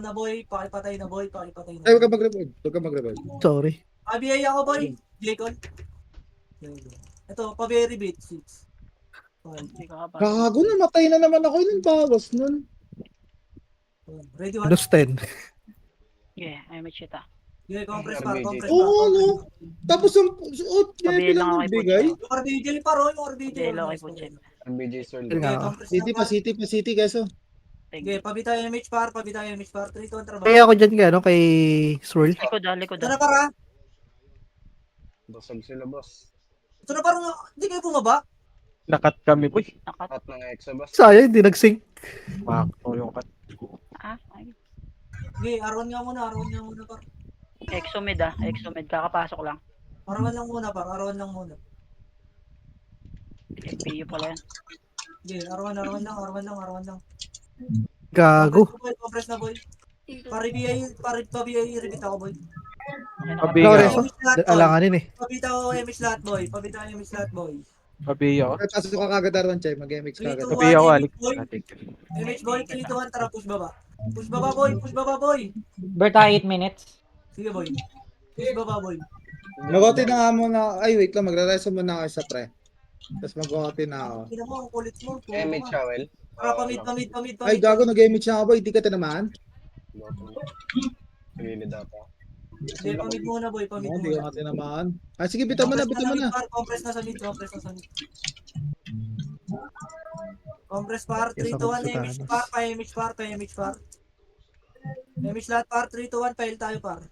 na boy. Pakipatay na boy. Ay, huwag ka mag-revolt. Sorry. Pabiyay ako boy. Jaycon. Ito, pa-very bit. 6. Hindi ka pa. Gago, namatay na naman ako. Ilang bawas nun. Ready one? Minus 10. Yeah, image it ah. Yeah, compress RBJ. par. Oo, no. Tapos ang Sabihin JP lang lang ako kay nagbigay. Yung RBJ paro, yung RBJ. Delo kay Puchet. MBJ Swirl. Yun nga. City, keso. Okay, pabitaw image par. 3, 2, 1, trabaho. Kaya ako dyan kay Swirl. Likod Ito ah. na para. Basag sila, boss. Ito na parang, hindi kayo bumaba. Nakat kami, boy. Nakat. At ng EXA, boss. Sayang, hindi nag-sync. Makakto yung cut. Ah, ay. Okay, R1 nga muna par. EXO mid ah, EXO mid. Kakapasok lang. R1 lang muna par, R1 lang muna. MPU pala yan. Okay, R1 lang. Gago. Compress na boy. Pari-BI repeat ako, boy. Okay, Pabiga Flores, ako. Image lahat, boy. Alanganin eh. Pabita ako image lahat, boy. Pabita ako image lahat, boy. Pabiga ako. Okay, pasok ka kagad Arwan Chay. Mag-MX 3, kagad. 2, Pabiga ako, 1, Alex. image, boy. Ah, thank you. Image, boy. 3, 2, 1, tara, push baba. Push baba, boy. Push baba, boy. Bert, 8 minutes. Sige, boy. Push baba, boy. Mag-OT na nga muna. Ay, wait lang. Magre-reso muna ako sa pre. Tapos mag-OT na ako. Ina mo, ang kulit mo. Puro Emit ka. Shawel. Tara, pamid. Ay, gago. Nag-MX na ako boy. Di ka tinamaan. Nagilid ako. Hindi, pamid muna, boy. Pamid Oo, di muna. ka tinamaan. Ay, sige. Bitaw mo na. Bitaw mo na. Compress na sa mid. Compress par. 3, 2, 1, image par. Pa-image par. Image lahat par. 3, 2, 1. File tayo par.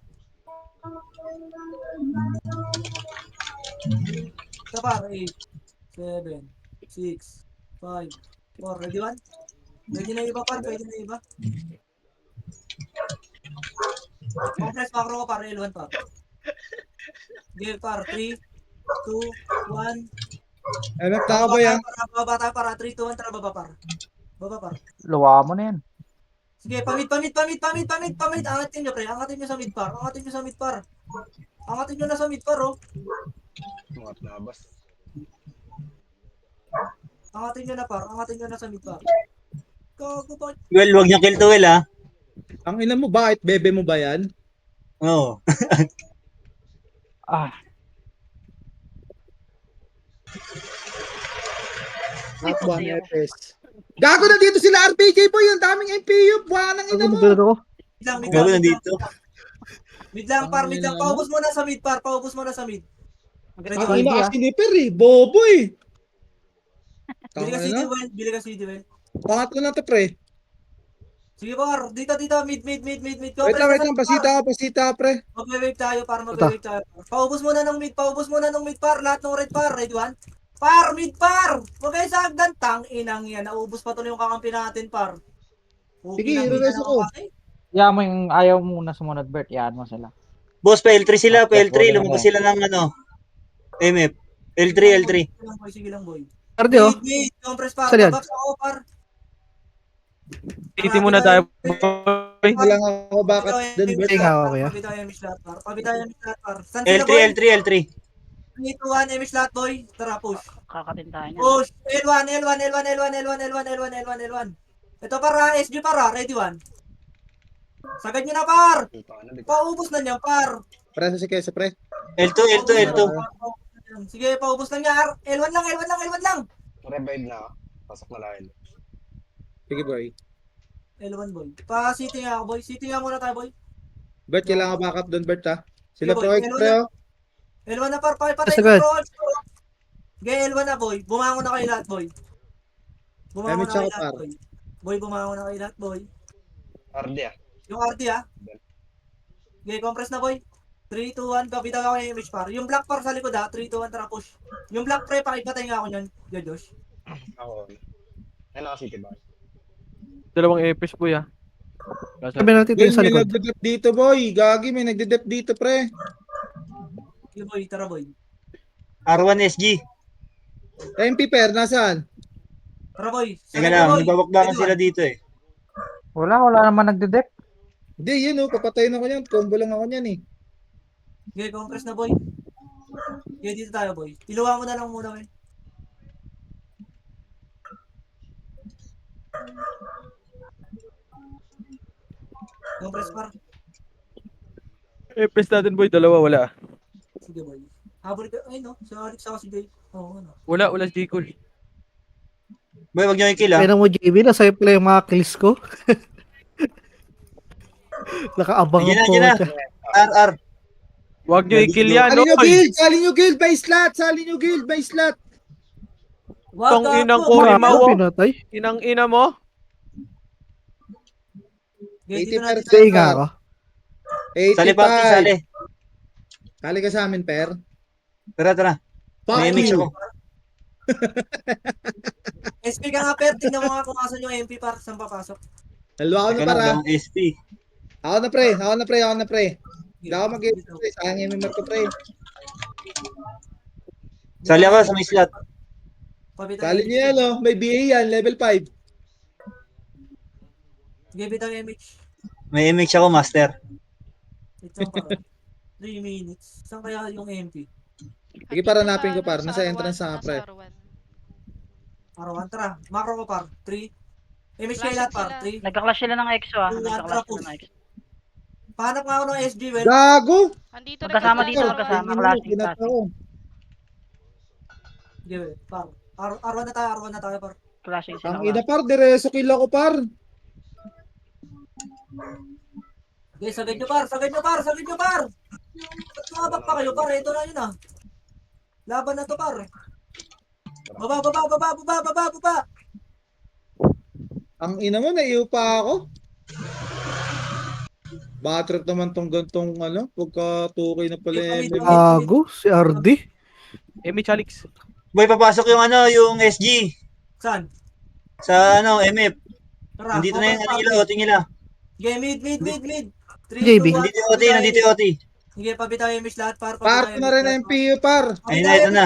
Sa par. 8, 7, 6, 5, 4. Ready, 1? Ready na iba par. Pwede na iba. Compress macro ko par. L1 par. Give par. 3, 2, 1. MX na ako boy ah. Baba tayo para 3, 2, 1. Tara, baba par. Baba par. Luwa mo na yan. Sige, pamid. Angatin nyo, pre. Angatin nyo sa mid par. Angatin nyo na sa mid par, oh. Mga nabas. Angatin nyo na par. Angatin nyo na sa mid par. Gago ba? Well, wag niyo kill to well, ha? Ang ina mo, bakit? Bebe mo ba yan? Oo. Ah, Not one FS. Gago na dito sila RPJ boy. Ang daming MPU. Buwan ng ina Ano mo. ba ako? Mid Gago lang. nandito. Mid lang, par. Paubos mo na sa mid par. Ready, Ang one. ina kasi ni Per eh. Bobo eh. Bili ka Tama CD na. well. Bili ka CD well. Pangatlo na to pre. Sige par. Dito. Mid. Wait lang. Pasita ka pre. Mag-wave tayo para mag-wave tayo. Paubos mo na ng mid par. Lahat ng red par. Ready, 1? Par, mid par! Huwag kayo sa hagdan. Tang inang yan. Naubos pa tuloy yung kakampi natin par. Sige, i-release ako. yan mo yung ayaw muna sumunod, Bert. Yan mo sila. Boss, pa L3 sila, pa L3. Lumabas sila ng ano. MF. L3. Sige lang boy. Cardi oh. Mid. Compress par. Saan yan? Babaks ako par. Titi muna tayo, boy. Wala nga ako backup dun. Bet. Nga ako ya. Pabitaw yung image lahat par. Saan sila boy? L3. 3, 2, 1, image lahat boy. Tara, push. Kakatin tayo niyan. Push. L1. Ito para, SG para. Ready, 1. Sagad nyo na par. Paubos na niya par. Preso si Kesa pre. L2. Sige, paubos na niya. L1 lang. Revive na ako. Pasok na lang. Sige boy. L1 boy. Pa-city nga ako boy. City nga muna tayo boy. Bert, kailangan backup dun Bert ha. Sila Sige, boy. pro pre oh. L1 na par. Patay Sagad. ko pro. Sige, L1 na boy. Bumangon na kayo lahat boy. Bumangon na kayo lahat boy. Boy, bumangon na kayo lahat boy. RD ah. Yung RD ah. Okay, compress na boy. 3, 2, 1, kapita ako yung image par. Yung black par sa likod ha. 3, 2, 1, tara push. Yung black pre, pakipatay nga ako nyan. Josh. Ako. Ay, nakasiti ba? Dalawang epis, boy, ah. Sabi natin ito Boy, yung sa may likod. nagdedep dito boy. Gagi, may nagdedep dito pre. Okay boy, tara boy. R1 SG. MP Per, nasaan? Tara boy. Teka lang, nagbabakbakan sila dito eh. Wala naman nagde-dep. Hindi, yun oh. Papatayin ako yan. Combo lang ako yan eh. Okay, compress na boy. Okay, dito tayo boy. Iluwa mo na lang muna boy. Compress par. Epis natin, boy. Dalawa, wala. Sige boy. Habol ka. Ay no, si Alex ako si Jay. Oo, ano. Wala si J-Cool. Boy, wag niyo i-kill, ha? Kaya mo JB, nasa'yo pala yung mga kills ko. Nakaabang Yan ako. na. RR. Huwag nyo i-kill yan, Salin nyo oy! guild! Salin nyo guild by slot! Tong inang ko. Kuri Mau. Pinatay. Inang ina mo? Okay, dito 80%. natin. Stay nga ako. 85. Sali papi, sali. Sali ka sa amin, Per. Tara. Fuck May image you. ako. SP ka nga per, tingnan mo nga kung asan yung MP para saan papasok. Dalawa ako na Teka para. lang, SP. Ako na pre. Hindi ako mag-i-pre. Sayang yung member ko pre. Sali ako sa may slot. Sali niyo yan oh. May BA yan. Level 5. Give it ang image. May MX ako, master. Wait lang par. 3 minutes. Saan kaya yung MP? Sige, para hanapin ko, Sa, par. ano, Nasa sa entrance R1, na, nasa pre. R1. Arawan, tara. Macro ko par. 3. MX kayo Flashing lahat par. sila. 3. Nagka-clash sila ng EXO ah. Two, one, Nagka-clash tara, sila ng EXO. Pahanap nga ako ng SG, well. Gago! Andito Magkasama nagka-clash dito, sa magkasama. R1. Classic, Pinat classic. ako. Sige, well. Par. R1 na tayo, R1 na tayo par. Clashing sila. Ang ina, par. Direso kill ako, par. Okay, sagad nyo par, sagad nyo par, sagad nyo par! Ba't tumabak pa kayo par? Ito na yun ah. Laban na to par. Baba, baba, baba, baba, baba, baba! Ang ina mo, naiyo pa ako. Bad trip naman tong gantong, ano, pagka 2K na pala yung MVP. Gago, si RD. Emi Chalix. Boy, papasok yung ano, yung SG. Saan? Sa ano, MF. Tara, Nandito na yung focus ano pa, nila, pre. OT nila. Sige, mid. 3, JB. 2, 1. Nandito yung OT, nandito yung OT. Sige, pabitaw yung miss lahat par. Par ko na rin MPU, par. Ayun na, ito na.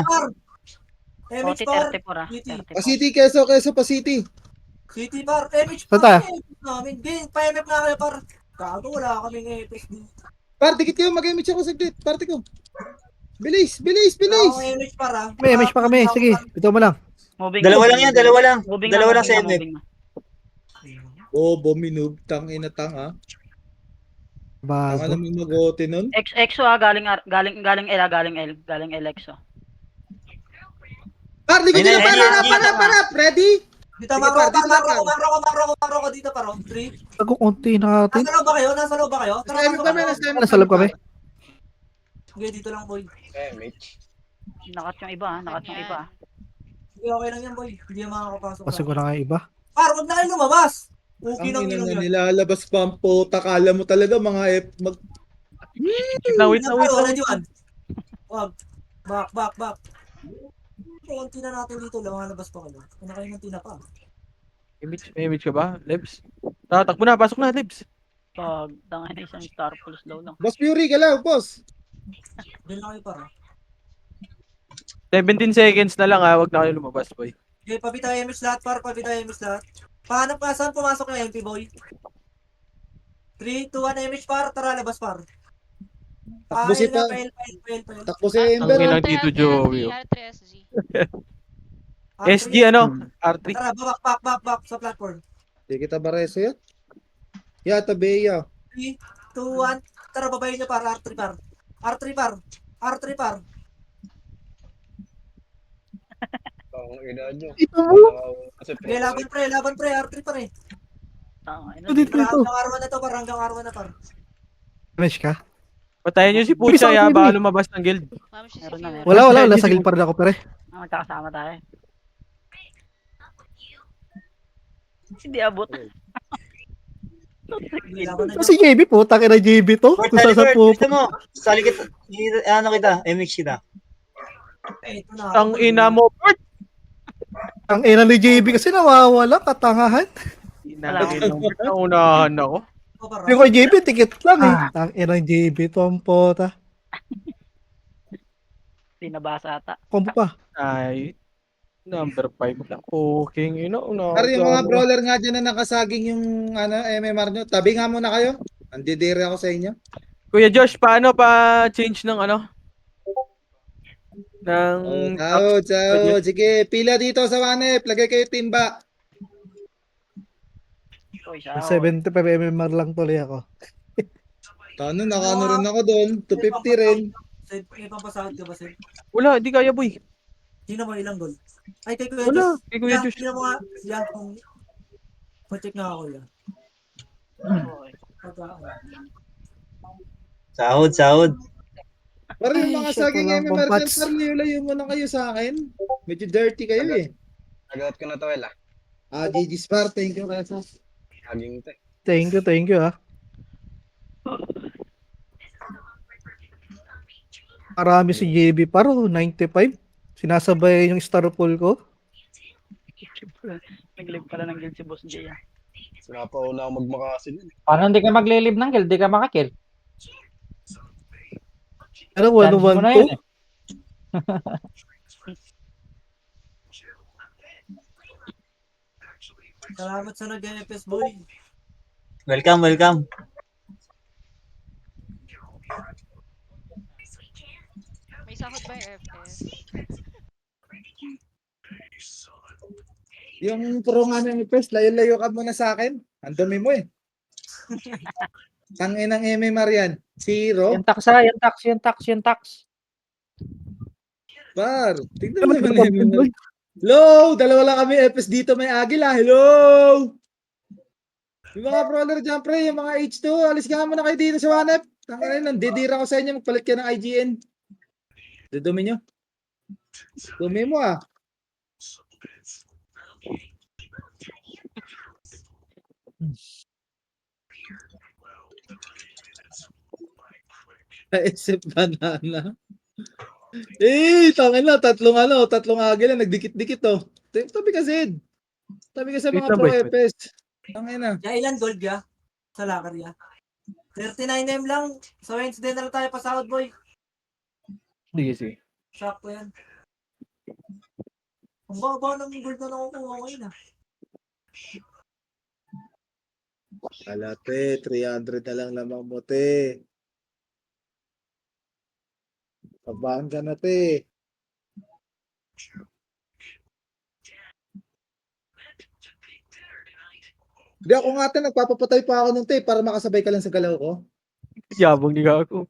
MH OT par. 34 ah. City. 34. Pa-city, keso pa city. City par. MH Saan par. tayo? Namin. Game, pa-MF na kayo par. Gago, wala kaming EPS dito. Par, dikit kayo, mag-image ako saglit. Parte ko. Bilis, bilis, Wala bilis. akong MH par ah. May MH pa kami. Sige, ito mo lang. Moving Dalawa na, lang yan, dalawa lang. Moving Dalawa na, lang sa moving na, MF. moving na. Oh, bominub. Tang ina tang, ha. Ang Bago. alam mo mag-OT nun. EXO ah, galing galing L EXO. Par, dikit Ayun kayo, na, par, ayun na, hanap, ayun hanap, hanap. Ready? Dito, Sige, makro par, dito lang, ko dito par. 3. Bago konti natin. Nasa loob ba kayo? Nasa loob ba kayo? Nasa MF kami, nasa MF Nasa loob kami. Sige, dito lang boy. MH. Nakat yung iba ah, nakat yung iba ah. Sige, okay lang yan boy. Hindi yan makakapasok. Kasi ko na nga iba. Par, huwag na kayo lumabas. Okay Ang lang ina yun na yan. nilalabas pa ang puta. Kala mo talaga mga mag... Wait lang, wait lang, wait lang. Ready one. Wag. Back. Konti na natin dito. Lumalabas pa kayo. Ano kayo ng tinapa? May image ka ba, Lebs? Takbo na, pasok na, Lebs. Pag tanga na isang star pulse daw lang. Boss Fury, galaw, boss. Diyan lang kayo para. 17 seconds na lang ha, wag na kayo lumabas, boy. Okay, pabitay MS lahat par. Pabitay MS lahat. Pahanap ka saan pumasok yung MP boy? 3, 2, 1 MS par. Tara, labas par. Takbo si pa. Pail. Takbo si Ang Ember. ina oh. dito, Joey. R3SG. SG ano? R3. Tara, back sa platform. Di kita bareso yan. Yata, Beya. 3, 2, 1. Tara, babayin nyo par. R3 par. Ang ina nyo. Ito mo. Kasi Okay, laban pre. R3 par eh. Tanga ina. Dito, Tara, dito. hanggang R1 na to par. Hanggang R1 na par. MH ka? Patayin nyo si Bilis Pucha, ako, ya, baby. baka lumabas ng guild. Ma'am, si Meron na, Fury. meron. Wala. Nasa guild pa rin ako, pare. Magkakasama tayo. Hindi abot. Laban na Kasi JB po, takin na JB to. Bert, Kung saan sa Bert, gusto po. mo. Sali kita, ano kita, MX kita. Ito na. Ang ina mo, Bert! Ang ina ni JB kasi nawawala, katangahan. Naunahan ako. Yung kay JB, tikit lang eh. Ang ina ni JB to ang pota. Hindi nabasa ata. Kompo pa. Ay, number 5 lang. Puking ina, Par, yung mga brawler nga dyan na nakasaging yung ano, MMR nyo. Tabi nga muna kayo. Andidiri ako sa inyo. Kuya Josh, paano pa change ng ano? Ng Ciao. Sige, pila dito sa Wanep. Lagay kayo timba. Uy, siya. 75 MMR lang tuloy ako. Tano, nakano rin ako doon. 250 rin. Save, may pampasahod ka ba, Save? Wala, di kaya boy. Tingnan mo ilang goal. Ay, kay Kuya Wala, Josh. kay Kuya Josh. Tingnan mo nga. Yan, kung... Pa-check na ako yan. Sahod. Parang yung mga Ay, shit, saging walang MMR dyan, pampats. par, layo muna kayo sa akin. Medyo dirty kayo eh. Nagot ko na to, Ella. GG's par, thank you kaya. Laging te. Thank you ah. Marami si JB paro, 95. Sinasabay yung star pool ko. Nag-live pala ng guild si Boss J ah. Sinapauna ako magmakasin yun. Paano hindi ka maglilib ng kill? Di ka makakill. Ano, Chance mo na 1-1-2? yun eh. Salamat sa nag-FS, boy. Welcome. May sahod ba yung FS? Yung pro nga ng Ipes, layo-layo ka muna sa akin. Ang dumi mo eh. Tangin ng Eme Marian. Zero. Yung tax ha, yung tax. Par, tignan mo naman Eme Marian. Hello! Dalawa lang kami Epes dito, may agila. Hello! Yung mga brawler dyan, pre, yung mga H2, alis ka muna kayo dito sa Wanep. Tangin na, nandidira ko sa inyo, magpalit ka ng IGN. Dudumi nyo. Dumi mo ah. Naisip banana. Tangin na, tatlong agila, nagdikit-dikit oh. Tabi ka, Zed. Tabi ka sa mga Wait lang, pro boys, wait. Epes. Tangin na. Ya, ilan gold ya? Sa locker ya? 39M lang. Sa Wednesday na lang tayo pa sahod, boy. Sige. Sakto yan. Ang baba ng gold na nakukuha ngayon ah. Alate, 300 na lang lamang mo, te. Pabahan ka na, te. Hindi ako nga, te, nagpapapatay pa ako nung te para makasabay ka lang sa galaw ko. Yabang ni Gago.